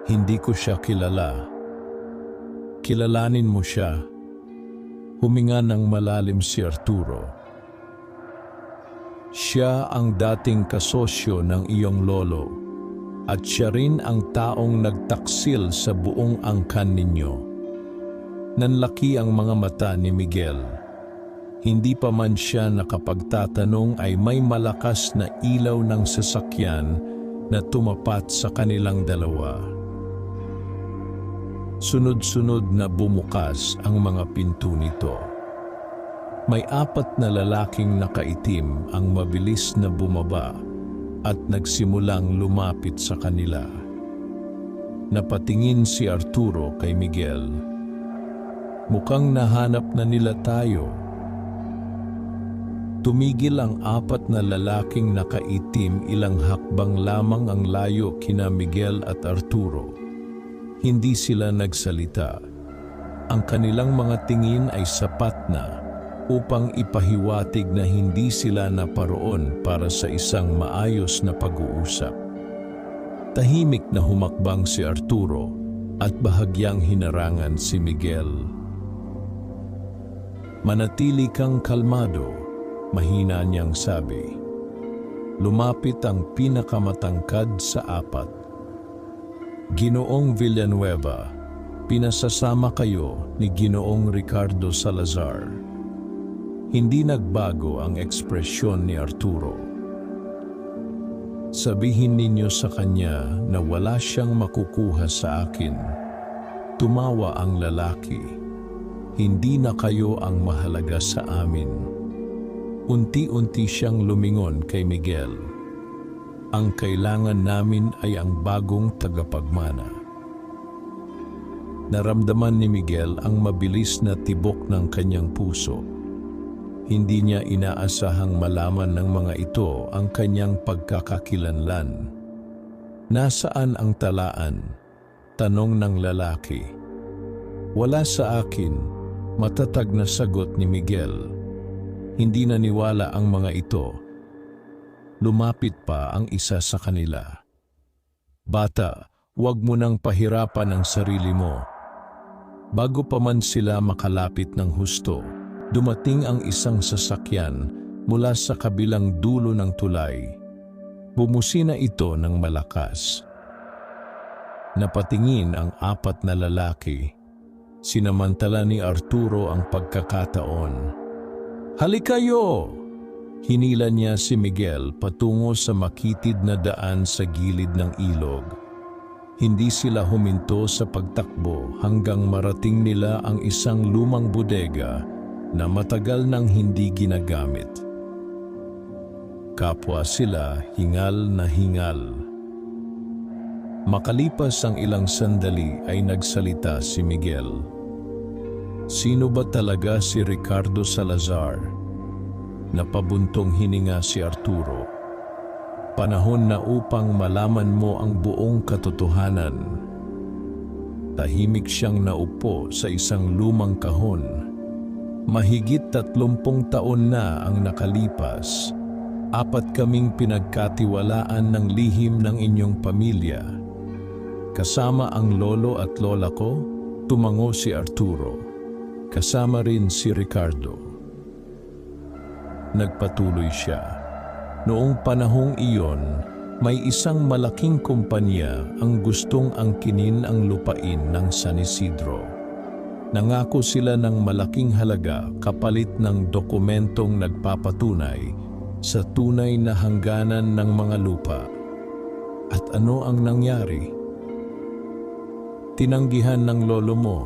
Hindi ko siya kilala. Kilalanin mo siya. Huminga ng malalim si Arturo. Siya ang dating kasosyo ng iyong lolo at siya rin ang taong nagtaksil sa buong angkan ninyo. Nanlaki ang mga mata ni Miguel. Hindi pa man siya nakapagtatanong ay may malakas na ilaw ng sasakyan na tumapat sa kanilang dalawa. Sunod-sunod na bumukas ang mga pinto nito. May 4 na lalaking nakaitim ang mabilis na bumaba at nagsimulang lumapit sa kanila. Napatingin si Arturo kay Miguel. Mukhang nahanap na nila tayo. Tumigil ang 4 na lalaking nakaitim, ilang hakbang lamang ang layo kina Miguel at Arturo. Hindi sila nagsalita. Ang kanilang mga tingin ay sapat na upang ipahiwatig na hindi sila naparoon para sa isang maayos na pag-uusap. Tahimik na humakbang si Arturo at bahagyang hinarangan si Miguel. Manatili kang kalmado, mahina niyang sabi. Lumapit ang pinakamatangkad sa 4. Ginoong Villanueva, pinasasama kayo ni Ginoong Ricardo Salazar. Hindi nagbago ang ekspresyon ni Arturo. Sabihin ninyo sa kanya na wala siyang makukuha sa akin. Tumawa ang lalaki. Hindi na kayo ang mahalaga sa amin. Unti-unti siyang lumingon kay Miguel. Ang kailangan namin ay ang bagong tagapagmana. Naramdaman ni Miguel ang mabilis na tibok ng kanyang puso. Hindi niya inaasahang malaman ng mga ito ang kanyang pagkakakilanlan. Nasaan ang talaan? Tanong ng lalaki. Wala sa akin, matatag na sagot ni Miguel. Hindi naniwala ang mga ito. Lumapit pa ang isa sa kanila. Bata, huwag mo nang pahirapan ang sarili mo. Bago pa man sila makalapit ng husto, dumating ang isang sasakyan mula sa kabilang dulo ng tulay. Bumusina ito ng malakas. Napatingin ang 4 na lalaki. Sinamantala ni Arturo ang pagkakataon. Halikayo! Hinila niya si Miguel patungo sa makitid na daan sa gilid ng ilog. Hindi sila huminto sa pagtakbo hanggang marating nila ang isang lumang bodega na matagal nang hindi ginagamit. Kapwa sila hingal na hingal. Makalipas ang ilang sandali ay nagsalita si Miguel. Sino ba talaga si Ricardo Salazar? Napabuntong hininga si Arturo. Panahon na upang malaman mo ang buong katotohanan. Tahimik siyang naupo sa isang lumang kahon. Mahigit 30 taon na ang nakalipas. 4 kaming pinagkatiwalaan ng lihim ng inyong pamilya. Kasama ang lolo at lola ko, tumango si Arturo. Kasama rin si Ricardo. Nagpatuloy siya. Noong panahong iyon, may isang malaking kumpanya ang gustong angkinin ang lupain ng San Isidro. Nangako sila ng malaking halaga kapalit ng dokumentong nagpapatunay sa tunay na hangganan ng mga lupa. At ano ang nangyari? Tinanggihan ng lolo mo.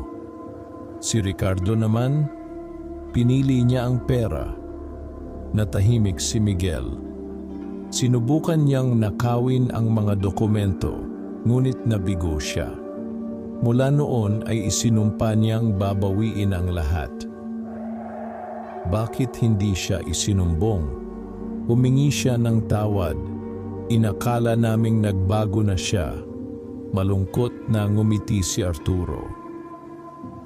Si Ricardo naman, pinili niya ang pera. Natahimik si Miguel. Sinubukan niyang nakawin ang mga dokumento, ngunit nabigo siya. Mula noon ay isinumpa niyang babawiin ang lahat. Bakit hindi siya isinumbong? Humingi siya ng tawad. Inakala naming nagbago na siya. Malungkot na ngumiti si Arturo.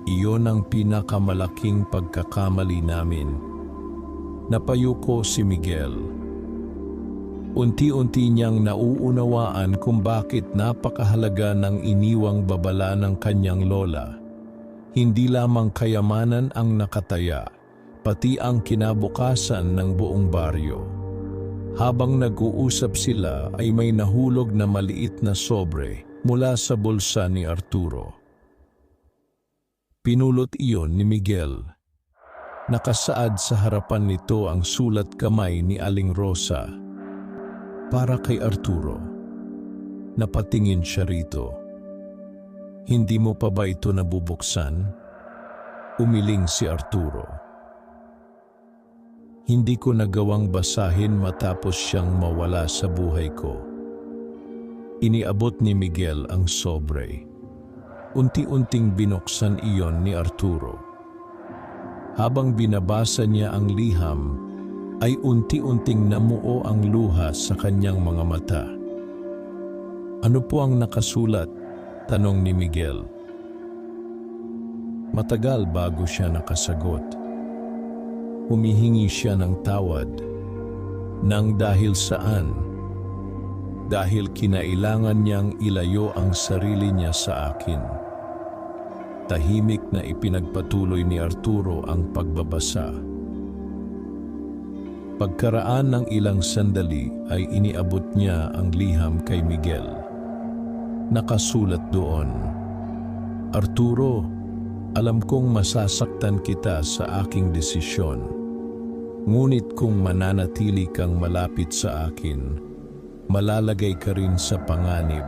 Iyon ang pinakamalaking pagkakamali namin. Napayuko si Miguel. Unti-unti niyang nauunawaan kung bakit napakahalaga ng iniwang babala ng kanyang lola. Hindi lamang kayamanan ang nakataya, pati ang kinabukasan ng buong baryo. Habang nag-uusap sila ay may nahulog na maliit na sobre mula sa bulsa ni Arturo. Pinulot iyon ni Miguel. Nakasaad sa harapan nito ang sulat kamay ni Aling Rosa. Para kay Arturo. Napatingin siya rito. Hindi mo pa ba ito nabubuksan? Umiling si Arturo. Hindi ko nagawang basahin matapos siyang mawala sa buhay ko. Iniabot ni Miguel ang sobre. Unti-unting binuksan iyon ni Arturo. Habang binabasa niya ang liham, ay unti-unting namuo ang luha sa kanyang mga mata. Ano po ang nakasulat? Tanong ni Miguel. Matagal bago siya nakasagot. Humihingi siya ng tawad. Nang dahil saan? Dahil kinailangan niyang ilayo ang sarili niya sa akin. Tahimik na ipinagpatuloy ni Arturo ang pagbabasa. Pagkaraan ng ilang sandali ay iniabot niya ang liham kay Miguel. Nakasulat doon, Arturo, alam kong masasaktan kita sa aking desisyon. Ngunit kung mananatili kang malapit sa akin, malalagay ka rin sa panganib.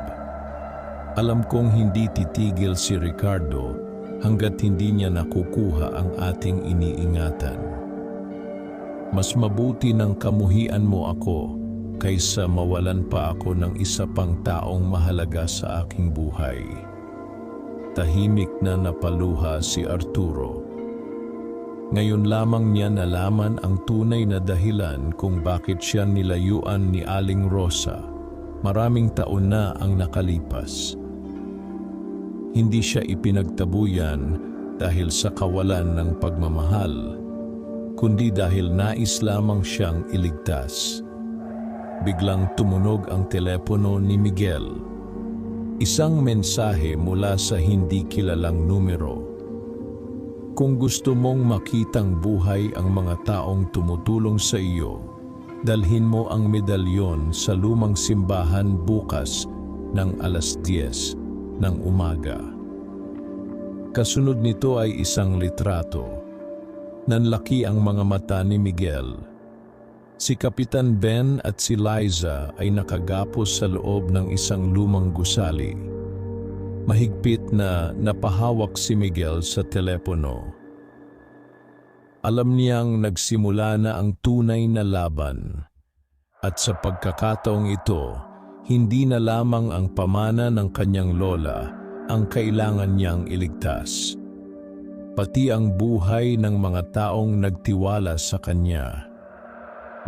Alam kong hindi titigil si Ricardo hanggat hindi niya nakukuha ang ating iniingatan. Mas mabuti nang kamuhian mo ako kaysa mawalan pa ako ng isa pang taong mahalaga sa aking buhay. Tahimik na napaluha si Arturo. Ngayon lamang niya nalaman ang tunay na dahilan kung bakit siya nilayuan ni Aling Rosa. Maraming taon na ang nakalipas. Hindi siya ipinagtabuyan dahil sa kawalan ng pagmamahal, kundi dahil nais lamang siyang iligtas. Biglang tumunog ang telepono ni Miguel. Isang mensahe mula sa hindi kilalang numero. Kung gusto mong makitang buhay ang mga taong tumutulong sa iyo, dalhin mo ang medalyon sa lumang simbahan bukas ng 10:00 ng umaga. Kasunod nito ay isang litrato. Nanlaki ang mga mata ni Miguel. Si Kapitan Ben at si Liza ay nakagapos sa loob ng isang lumang gusali. Mahigpit na napahawak si Miguel sa telepono. Alam niyang nagsimula na ang tunay na laban. At sa pagkakataong ito, hindi na lamang ang pamana ng kanyang lola ang kailangan niyang iligtas. Pati ang buhay ng mga taong nagtiwala sa kanya.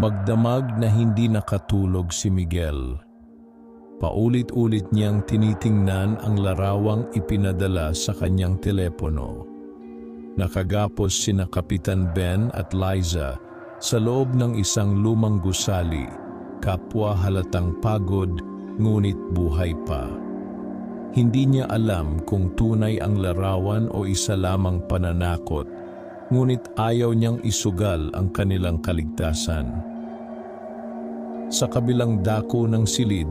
Magdamag na hindi nakatulog si Miguel. Paulit-ulit niyang tinitingnan ang larawang ipinadala sa kanyang telepono. Nakagapos sina Kapitan Ben at Liza sa loob ng isang lumang gusali, kapwa halatang pagod ngunit buhay pa. Hindi niya alam kung tunay ang larawan o isa lamang pananakot, ngunit ayaw niyang isugal ang kanilang kaligtasan. Sa kabilang dako ng silid,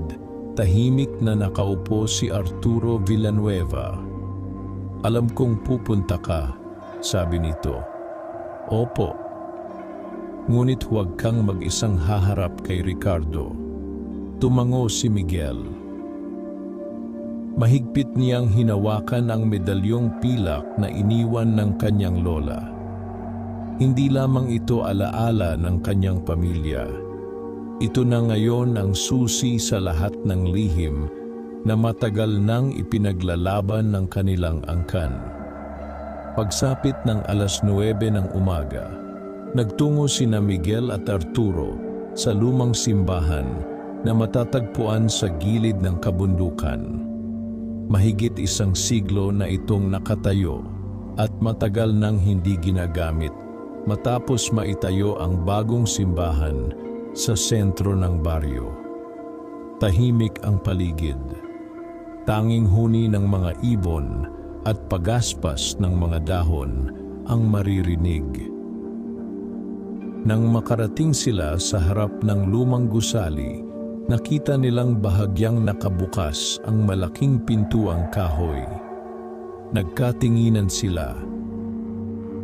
tahimik na nakaupo si Arturo Villanueva. Alam kong pupunta ka, sabi nito. Opo. Ngunit huwag kang mag-isang haharap kay Ricardo. Tumango si Miguel. Mahigpit niyang hinawakan ang medalyong pilak na iniwan ng kanyang lola. Hindi lamang ito alaala ng kanyang pamilya. Ito na ngayon ang susi sa lahat ng lihim na matagal nang ipinaglalaban ng kanilang angkan. Pagsapit ng 9:00 ng umaga, nagtungo sina Miguel at Arturo sa lumang simbahan na matatagpuan sa gilid ng kabundukan. Mahigit 1 siglo na itong nakatayo at matagal nang hindi ginagamit matapos maitayo ang bagong simbahan sa sentro ng baryo. Tahimik ang paligid. Tanging huni ng mga ibon at pagaspas ng mga dahon ang maririnig. Nang makarating sila sa harap ng lumang gusali, nakita nilang bahagyang nakabukas ang malaking pintuang kahoy. Nagkatinginan sila.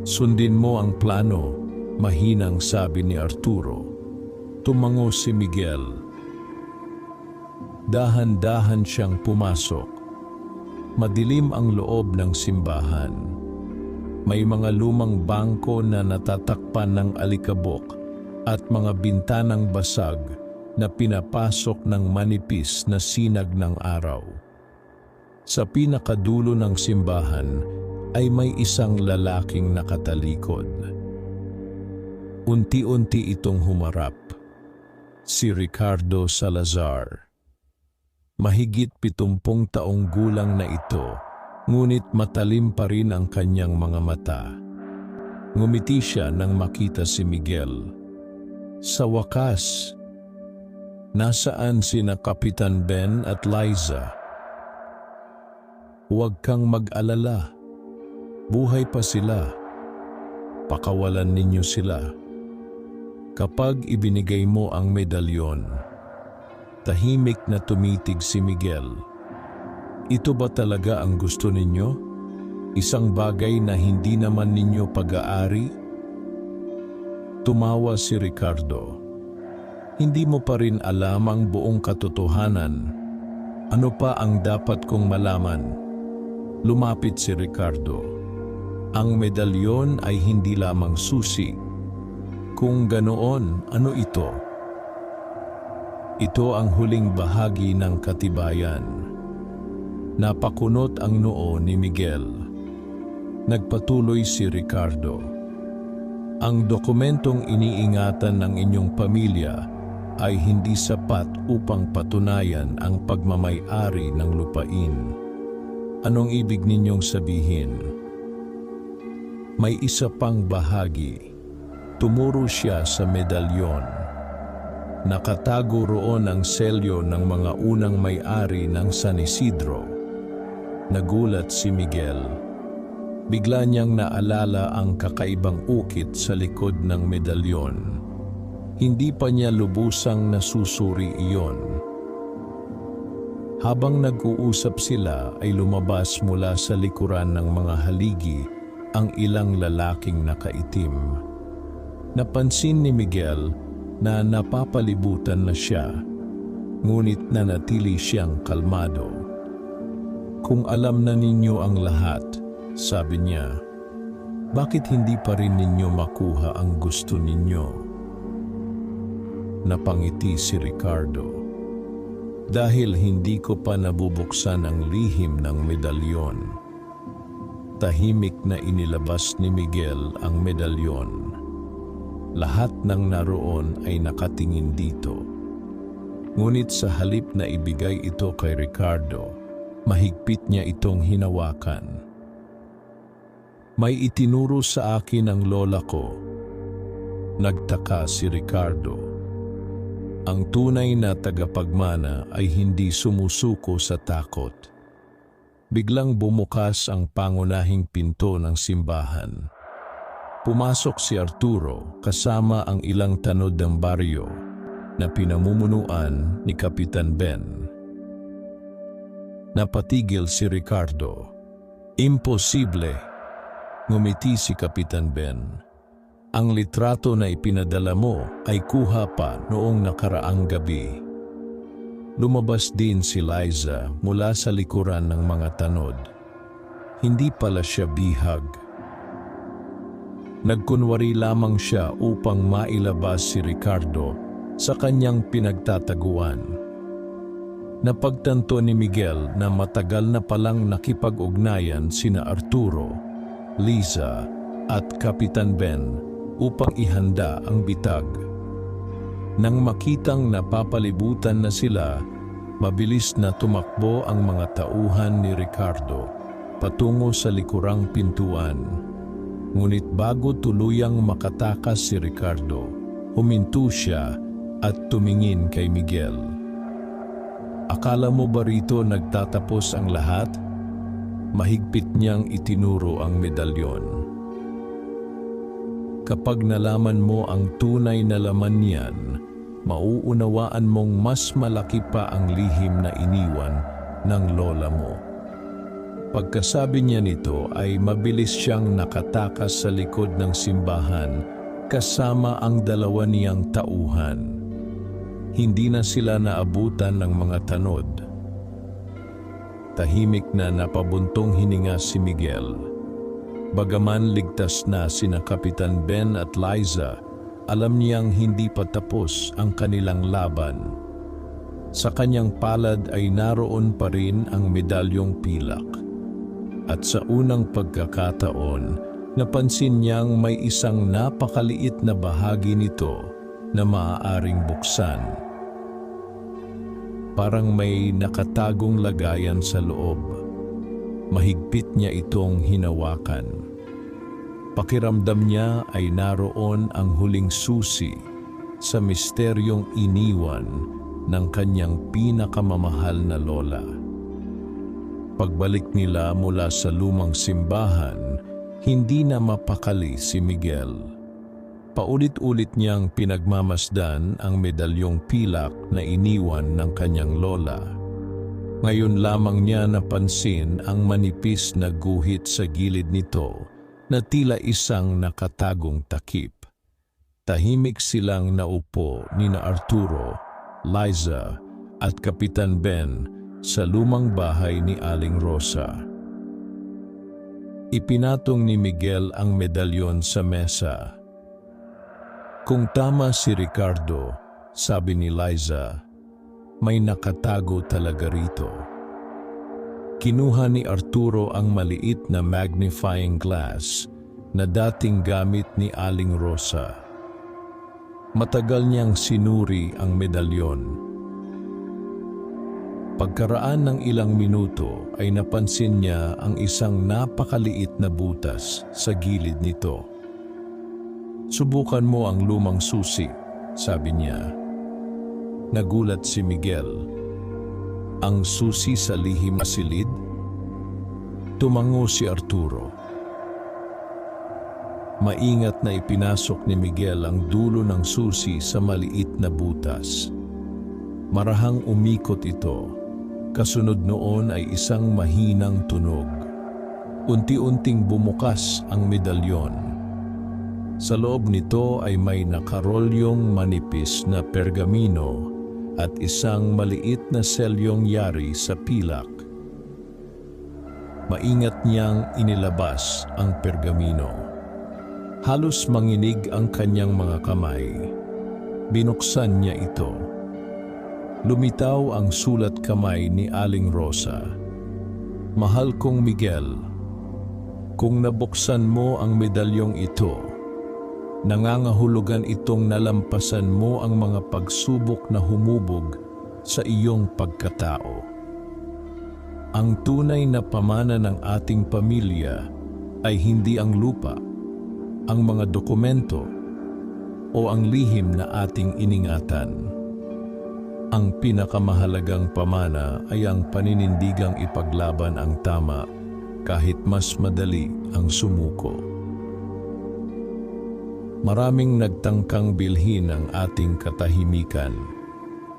"Sundin mo ang plano," mahinang sabi ni Arturo. Tumango si Miguel. Dahan-dahan siyang pumasok. Madilim ang loob ng simbahan. May mga lumang bangko na natatakpan ng alikabok at mga bintanang basag na pinapasok ng manipis na sinag ng araw. Sa pinakadulo ng simbahan ay may isang lalaking nakatalikod. Unti-unti itong humarap. Si Ricardo Salazar. Mahigit 70 taong gulang na ito, ngunit matalim pa rin ang kanyang mga mata. Ngumiti siya nang makita si Miguel. Sa wakas, nasaan sina Kapitan Ben at Liza? Huwag kang mag-alala. Buhay pa sila. Pakawalan ninyo sila. Kapag ibinigay mo ang medalyon, tahimik na tumitig si Miguel. Ito ba talaga ang gusto ninyo? Isang bagay na hindi naman ninyo pag-aari? Tumawa si Ricardo. Hindi mo pa rin alam ang buong katotohanan. Ano pa ang dapat kong malaman? Lumapit si Ricardo. Ang medalyon ay hindi lamang susi. Kung ganoon, ano ito? Ito ang huling bahagi ng katibayan. Napakunot ang noo ni Miguel. Nagpatuloy si Ricardo. Ang dokumentong iniingatan ng inyong pamilya ay hindi sapat upang patunayan ang pagmamay-ari ng lupain. Anong ibig ninyong sabihin? May isa pang bahagi. Tumuro siya sa medalyon. Nakatago roon ang selyo ng mga unang may-ari ng San Isidro. Nagulat si Miguel. Bigla niyang naalala ang kakaibang ukit sa likod ng medalyon. Hindi pa niya lubusang nasusuri iyon. Habang nag-uusap sila ay lumabas mula sa likuran ng mga haligi ang ilang lalaking nakaitim. Napansin ni Miguel na napapalibutan na siya, ngunit nanatili siyang kalmado. Kung alam na ninyo ang lahat, sabi niya, bakit hindi pa rin ninyo makuha ang gusto ninyo? Napangiti si Ricardo. Dahil hindi ko pa nabubuksan ang lihim ng medalyon. Tahimik na inilabas ni Miguel ang medalyon. Lahat ng naroon ay nakatingin dito. Ngunit sa halip na ibigay ito kay Ricardo, mahigpit niya itong hinawakan. May itinuro sa akin ang lola ko. Nagtaka si Ricardo. Ang tunay na tagapagmana ay hindi sumusuko sa takot. Biglang bumukas ang pangunahing pinto ng simbahan. Pumasok si Arturo kasama ang ilang tanod ng baryo na pinamumunuan ni Kapitan Ben. Napatigil si Ricardo. Imposible! Ngumiti si Kapitan Ben. Ang litrato na ipinadala mo ay kuha pa noong nakaraang gabi. Lumabas din si Liza mula sa likuran ng mga tanod. Hindi pala siya bihag. Nagkunwari lamang siya upang mailabas si Ricardo sa kanyang pinagtataguan. Napagtanto ni Miguel na matagal na palang nakipag-ugnayan sina Arturo, Liza at Kapitan Ben upang ihanda ang bitag. Nang makitang napapalibutan na sila, mabilis na tumakbo ang mga tauhan ni Ricardo patungo sa likurang pintuan. Ngunit bago tuluyang makatakas si Ricardo, huminto siya at tumingin kay Miguel. Akala mo ba rito nagtatapos ang lahat? Mahigpit niyang itinuro ang medalyon. Kapag nalaman mo ang tunay na laman niyan, mauunawaan mong mas malaki pa ang lihim na iniwan ng lola mo. Pagkasabi niya nito ay mabilis siyang nakatakas sa likod ng simbahan kasama ang dalawa niyang tauhan. Hindi na sila naabutan ng mga tanod. Tahimik na napabuntong hininga si Miguel. Bagaman ligtas na sina Kapitan Ben at Liza, alam niyang hindi pa tapos ang kanilang laban. Sa kanyang palad ay naroon pa rin ang medalyong pilak. At sa unang pagkakataon, napansin niyang may isang napakaliit na bahagi nito na maaaring buksan. Parang may nakatagong lagayan sa loob. Mahigpit niya itong hinawakan. Pakiramdam niya ay naroon ang huling susi sa misteryong iniwan ng kanyang pinakamamahal na lola. Pagbalik nila mula sa lumang simbahan, hindi na mapakali si Miguel. Paulit-ulit niyang pinagmamasdan ang medalyong pilak na iniwan ng kanyang lola. Ngayon lamang niya napansin ang manipis na guhit sa gilid nito na tila isang nakatagong takip. Tahimik silang naupo nina Arturo, Liza at Kapitan Ben sa lumang bahay ni Aling Rosa. Ipinatong ni Miguel ang medalyon sa mesa. Kung tama si Ricardo, sabi ni Liza, may nakatago talaga rito. Kinuha ni Arturo ang maliit na magnifying glass na dating gamit ni Aling Rosa. Matagal niyang sinuri ang medalyon. Pagkaraan ng ilang minuto ay napansin niya ang isang napakaliit na butas sa gilid nito. Subukan mo ang lumang susi, sabi niya. Nagulat si Miguel. Ang susi sa lihim na silid? Tumango si Arturo. Maingat na ipinasok ni Miguel ang dulo ng susi sa maliit na butas. Marahang umikot ito. Kasunod noon ay isang mahinang tunog. Unti-unting bumukas ang medalyon. Sa loob nito ay may nakarolyong manipis na pergamino at isang maliit na selyong yari sa pilak. Maingat niyang inilabas ang pergamino. Halos manginig ang kanyang mga kamay. Binuksan niya ito. Lumitaw ang sulat kamay ni Aling Rosa. Mahal kong Miguel, kung nabuksan mo ang medalyong ito, nangangahulugan itong nalampasan mo ang mga pagsubok na humubog sa iyong pagkatao. Ang tunay na pamana ng ating pamilya ay hindi ang lupa, ang mga dokumento, o ang lihim na ating iningatan. Ang pinakamahalagang pamana ay ang paninindigang ipaglaban ang tama kahit mas madali ang sumuko. Maraming nagtangkang bilhin ang ating katahimikan,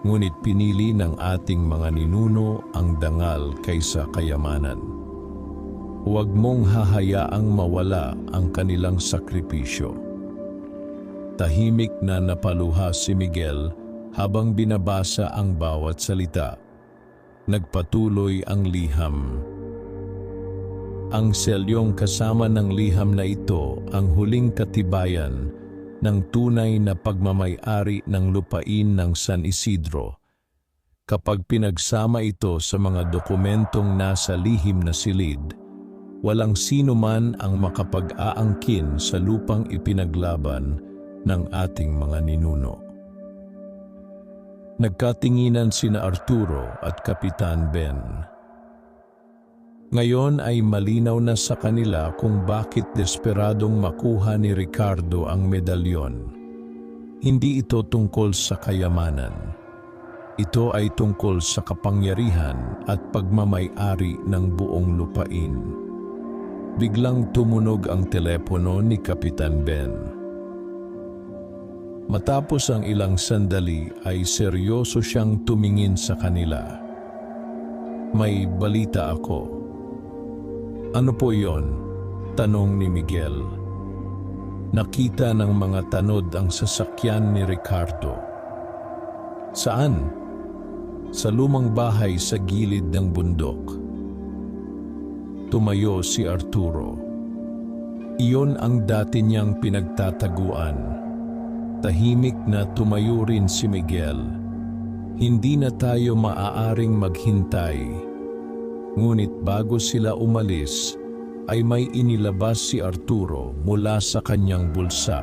ngunit pinili ng ating mga ninuno ang dangal kaysa kayamanan. Huwag mong hahayaang mawala ang kanilang sakripisyo. Tahimik na napaluha si Miguel habang binabasa ang bawat salita. Nagpatuloy ang liham. Ang selyong kasama ng liham na ito ang huling katibayan ng tunay na pagmamay-ari ng lupain ng San Isidro. Kapag pinagsama ito sa mga dokumentong nasa lihim na silid, walang sino man ang makapag-aangkin sa lupang ipinaglaban ng ating mga ninuno. Nagkatinginan sina Arturo at Kapitan Ben. Ngayon ay malinaw na sa kanila kung bakit desperadong makuha ni Ricardo ang medalyon. Hindi ito tungkol sa kayamanan. Ito ay tungkol sa kapangyarihan at pagmamay-ari ng buong lupain. Biglang tumunog ang telepono ni Kapitan Ben. Matapos ang ilang sandali ay seryoso siyang tumingin sa kanila. May balita ako. Ano po yon? Tanong ni Miguel. Nakita ng mga tanod ang sasakyan ni Ricardo. Saan? Sa lumang bahay sa gilid ng bundok. Tumayo si Arturo. Iyon ang dati niyang pinagtataguan. Tahimik na tumayo rin si Miguel. Hindi na tayo maaaring maghintay. Ngunit bago sila umalis, ay may inilabas si Arturo mula sa kanyang bulsa.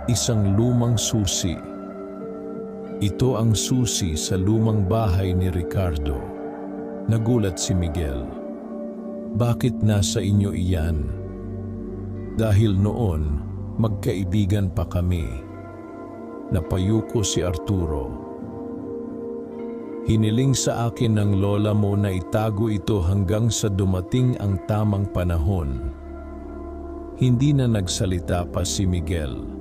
Isang lumang susi. Ito ang susi sa lumang bahay ni Ricardo. Nagulat si Miguel. Bakit nasa inyo iyan? Dahil noon, magkaibigan pa kami. Napayuko si Arturo. Hiniling sa akin ng lola mo na itago ito hanggang sa dumating ang tamang panahon. Hindi na nagsalita pa si Miguel.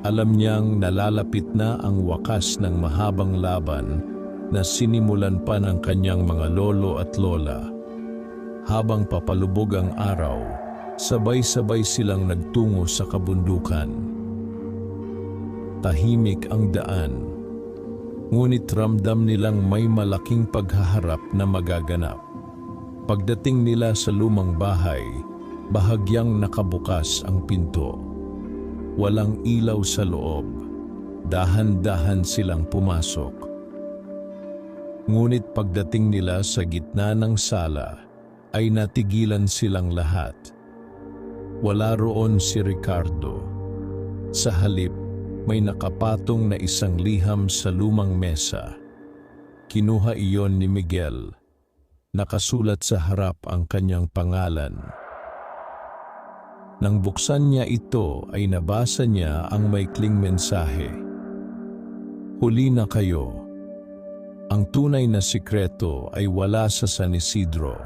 Alam niyang nalalapit na ang wakas ng mahabang laban na sinimulan pa ng kanyang mga lolo at lola. Habang papalubog ang araw, sabay-sabay silang nagtungo sa kabundukan. Tahimik ang daan. Ngunit ramdam nilang may malaking paghaharap na magaganap. Pagdating nila sa lumang bahay, bahagyang nakabukas ang pinto. Walang ilaw sa loob. Dahan-dahan silang pumasok. Ngunit pagdating nila sa gitna ng sala, ay natigilan silang lahat. Wala roon si Ricardo. Sa halip, may nakapatong na isang liham sa lumang mesa. Kinuha iyon ni Miguel. Nakasulat sa harap ang kanyang pangalan. Nang buksan niya ito ay nabasa niya ang maikling mensahe. Huli na kayo. Ang tunay na sikreto ay wala sa San Isidro.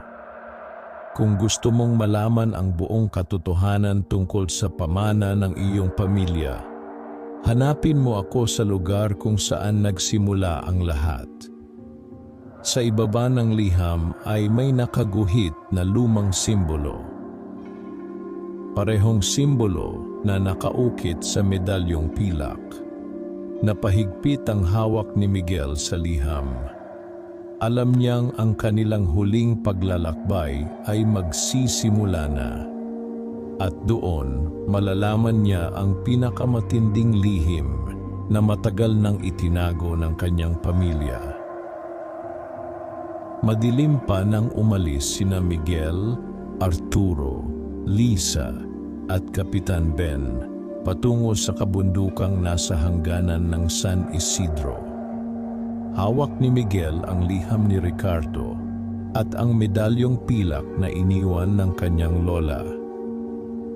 Kung gusto mong malaman ang buong katotohanan tungkol sa pamana ng iyong pamilya, hanapin mo ako sa lugar kung saan nagsimula ang lahat. Sa ibaba ng liham ay may nakaguhit na lumang simbolo. Parehong simbolo na nakaukit sa medalyong pilak. Napahigpit ang hawak ni Miguel sa liham. Alam niyang ang kanilang huling paglalakbay ay magsisimula na. At doon, malalaman niya ang pinakamatinding lihim na matagal nang itinago ng kanyang pamilya. Madilim pa nang umalis sina Miguel, Arturo, Lisa at Kapitan Ben patungo sa kabundukang nasa hangganan ng San Isidro. Hawak ni Miguel ang liham ni Ricardo at ang medalyong pilak na iniwan ng kanyang lola.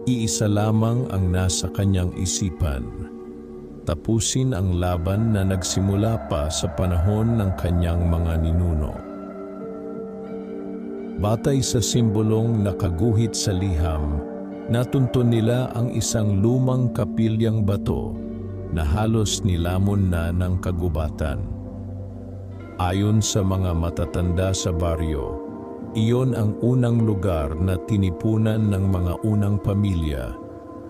Iisa lamang ang nasa kanyang isipan. Tapusin ang laban na nagsimula pa sa panahon ng kanyang mga ninuno. Batay sa simbolong nakaguhit sa liham, natunto nila ang isang lumang kapilyang bato na halos nilamon na ng kagubatan. Ayon sa mga matatanda sa baryo, iyon ang unang lugar na tinipunan ng mga unang pamilya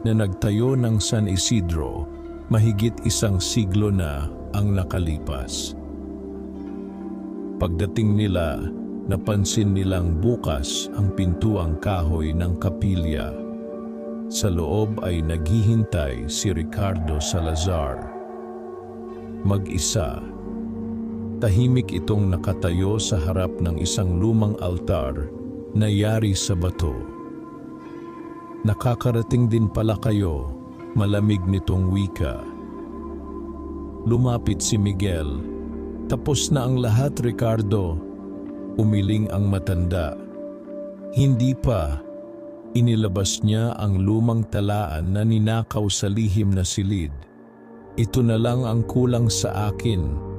na nagtayo ng San Isidro mahigit isang siglo na ang nakalipas. Pagdating nila, napansin nilang bukas ang pintuang kahoy ng kapilya. Sa loob ay naghihintay si Ricardo Salazar. Mag-isa, Tahimik itong nakatayo sa harap ng isang lumang altar na yari sa bato. "Nakakarating din pala kayo," malamig nitong wika. Lumapit si Miguel. "Tapos na ang lahat, Ricardo," umiling ang matanda. "Hindi pa." Inilabas niya ang lumang talaan na ninakaw sa lihim na silid. "Ito na lang ang kulang sa akin."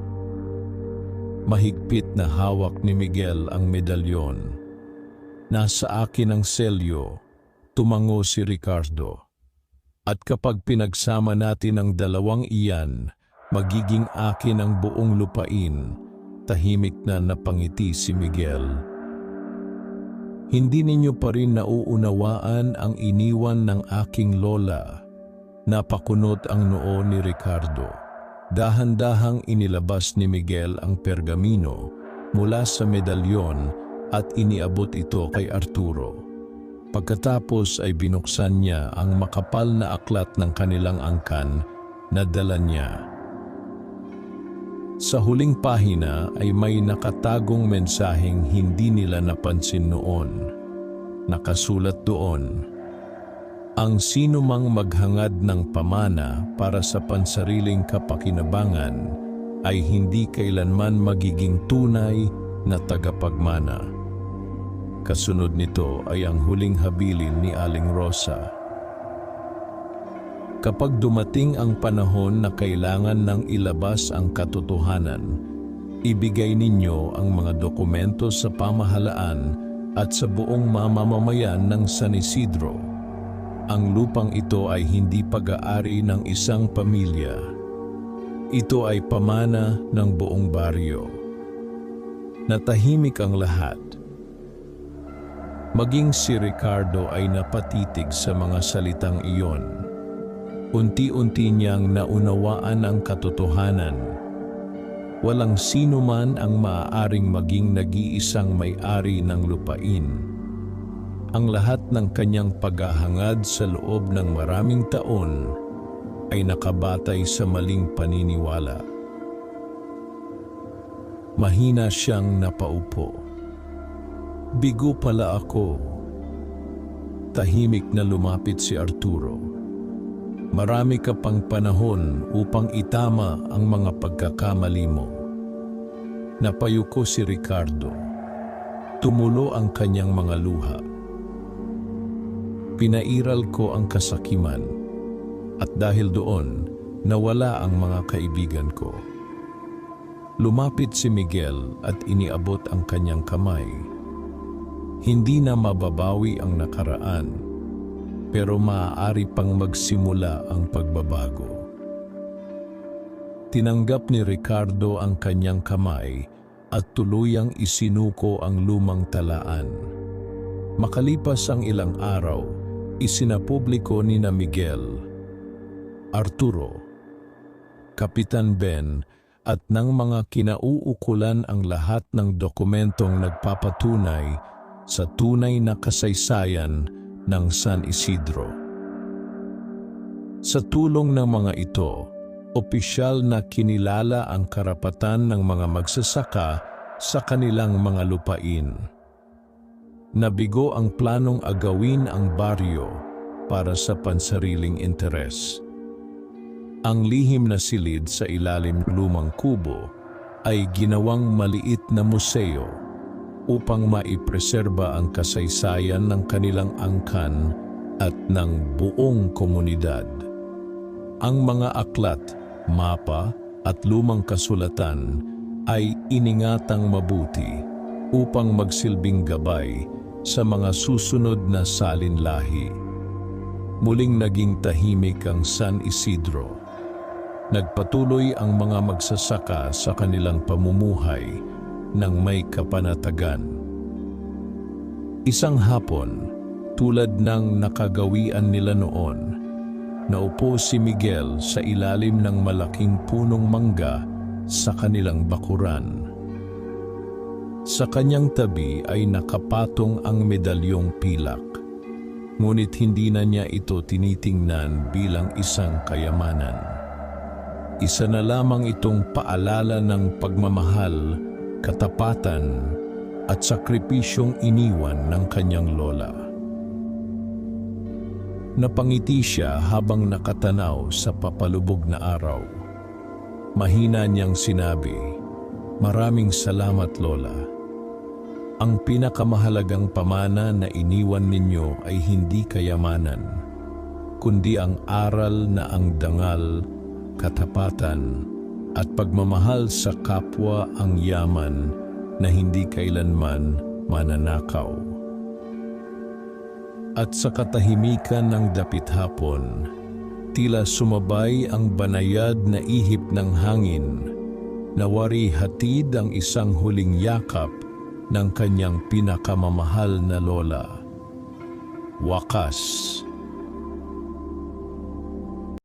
Mahigpit na hawak ni Miguel ang medalyon. "Nasa akin ang selyo," tumango si Ricardo. "At kapag pinagsama natin ang dalawang iyan, magiging akin ang buong lupain." Tahimik na napangiti si Miguel. "Hindi ninyo pa rin nauunawaan ang iniwan ng aking lola." Napakunot ang noo ni Ricardo. Dahan-dahang inilabas ni Miguel ang pergamino mula sa medalyon at iniabot ito kay Arturo. Pagkatapos ay binuksan niya ang makapal na aklat ng kanilang angkan na dala niya. Sa huling pahina ay may nakatagong mensaheng hindi nila napansin noon. Nakasulat doon, "Ang sinumang maghangad ng pamana para sa pansariling kapakinabangan ay hindi kailanman magiging tunay na tagapagmana." Kasunod nito ay ang huling habilin ni Aling Rosa. "Kapag dumating ang panahon na kailangan nang ilabas ang katotohanan, ibigay ninyo ang mga dokumento sa pamahalaan at sa buong mamamayan ng San Isidro. Ang lupang ito ay hindi pag-aari ng isang pamilya. Ito ay pamana ng buong baryo." Natahimik ang lahat. Maging si Ricardo ay napatitig sa mga salitang iyon. Unti-unti niyang naunawaan ang katotohanan. Walang sino man ang maaaring maging nag-iisang may-ari ng lupain. Ang lahat ng kanyang paghahangad sa loob ng maraming taon ay nakabatay sa maling paniniwala. Mahina siyang napaupo. "Bigo pala ako." Tahimik na lumapit si Arturo. "Marami ka pang panahon upang itama ang mga pagkakamali mo." Napayuko si Ricardo. Tumulo ang kanyang mga luha. "Pinairal ko ang kasakiman, at dahil doon, nawala ang mga kaibigan ko." Lumapit si Miguel at iniabot ang kanyang kamay. Hindi na mababawi ang nakaraan, pero maaari pang magsimula ang pagbabago. Tinanggap ni Ricardo ang kanyang kamay at tuluyang isinuko ang lumang talaan. Makalipas ang ilang araw, isinapubliko ni Miguel, Arturo, Kapitan Ben at ng mga kinauukulan ang lahat ng dokumentong nagpapatunay sa tunay na kasaysayan ng San Isidro. Sa tulong ng mga ito, opisyal na kinilala ang karapatan ng mga magsasaka sa kanilang mga lupain. Nabigo ang planong agawin ang baryo para sa pansariling interes. Ang lihim na silid sa ilalim lumang kubo ay ginawang maliit na museo upang maipreserba ang kasaysayan ng kanilang angkan at ng buong komunidad. Ang mga aklat, mapa at lumang kasulatan ay iningatang mabuti upang magsilbing gabay sa mga susunod na salinlahi. Muling naging tahimik ang San Isidro. Nagpatuloy ang mga magsasaka sa kanilang pamumuhay ng may kapanatagan. Isang hapon, tulad ng nakagawian nila noon, naupo si Miguel sa ilalim ng malaking punong mangga sa kanilang bakuran. Sa kanyang tabi ay nakapatong ang medalyong pilak, ngunit hindi na niya ito tinitingnan bilang isang kayamanan. Isa na lamang itong paalala ng pagmamahal, katapatan, at sakripisyong iniwan ng kanyang lola. Napangiti siya habang nakatanaw sa papalubog na araw. Mahina niyang sinabi, "Maraming salamat, Lola. Ang pinakamahalagang pamana na iniwan ninyo ay hindi kayamanan, kundi ang aral na ang dangal, katapatan, at pagmamahal sa kapwa ang yaman na hindi kailanman mananakaw." At sa katahimikan ng dapit hapon, tila sumabay ang banayad na ihip ng hangin, nawari hatid ang isang huling yakap ng kanyang pinakamamahal na lola. Wakas.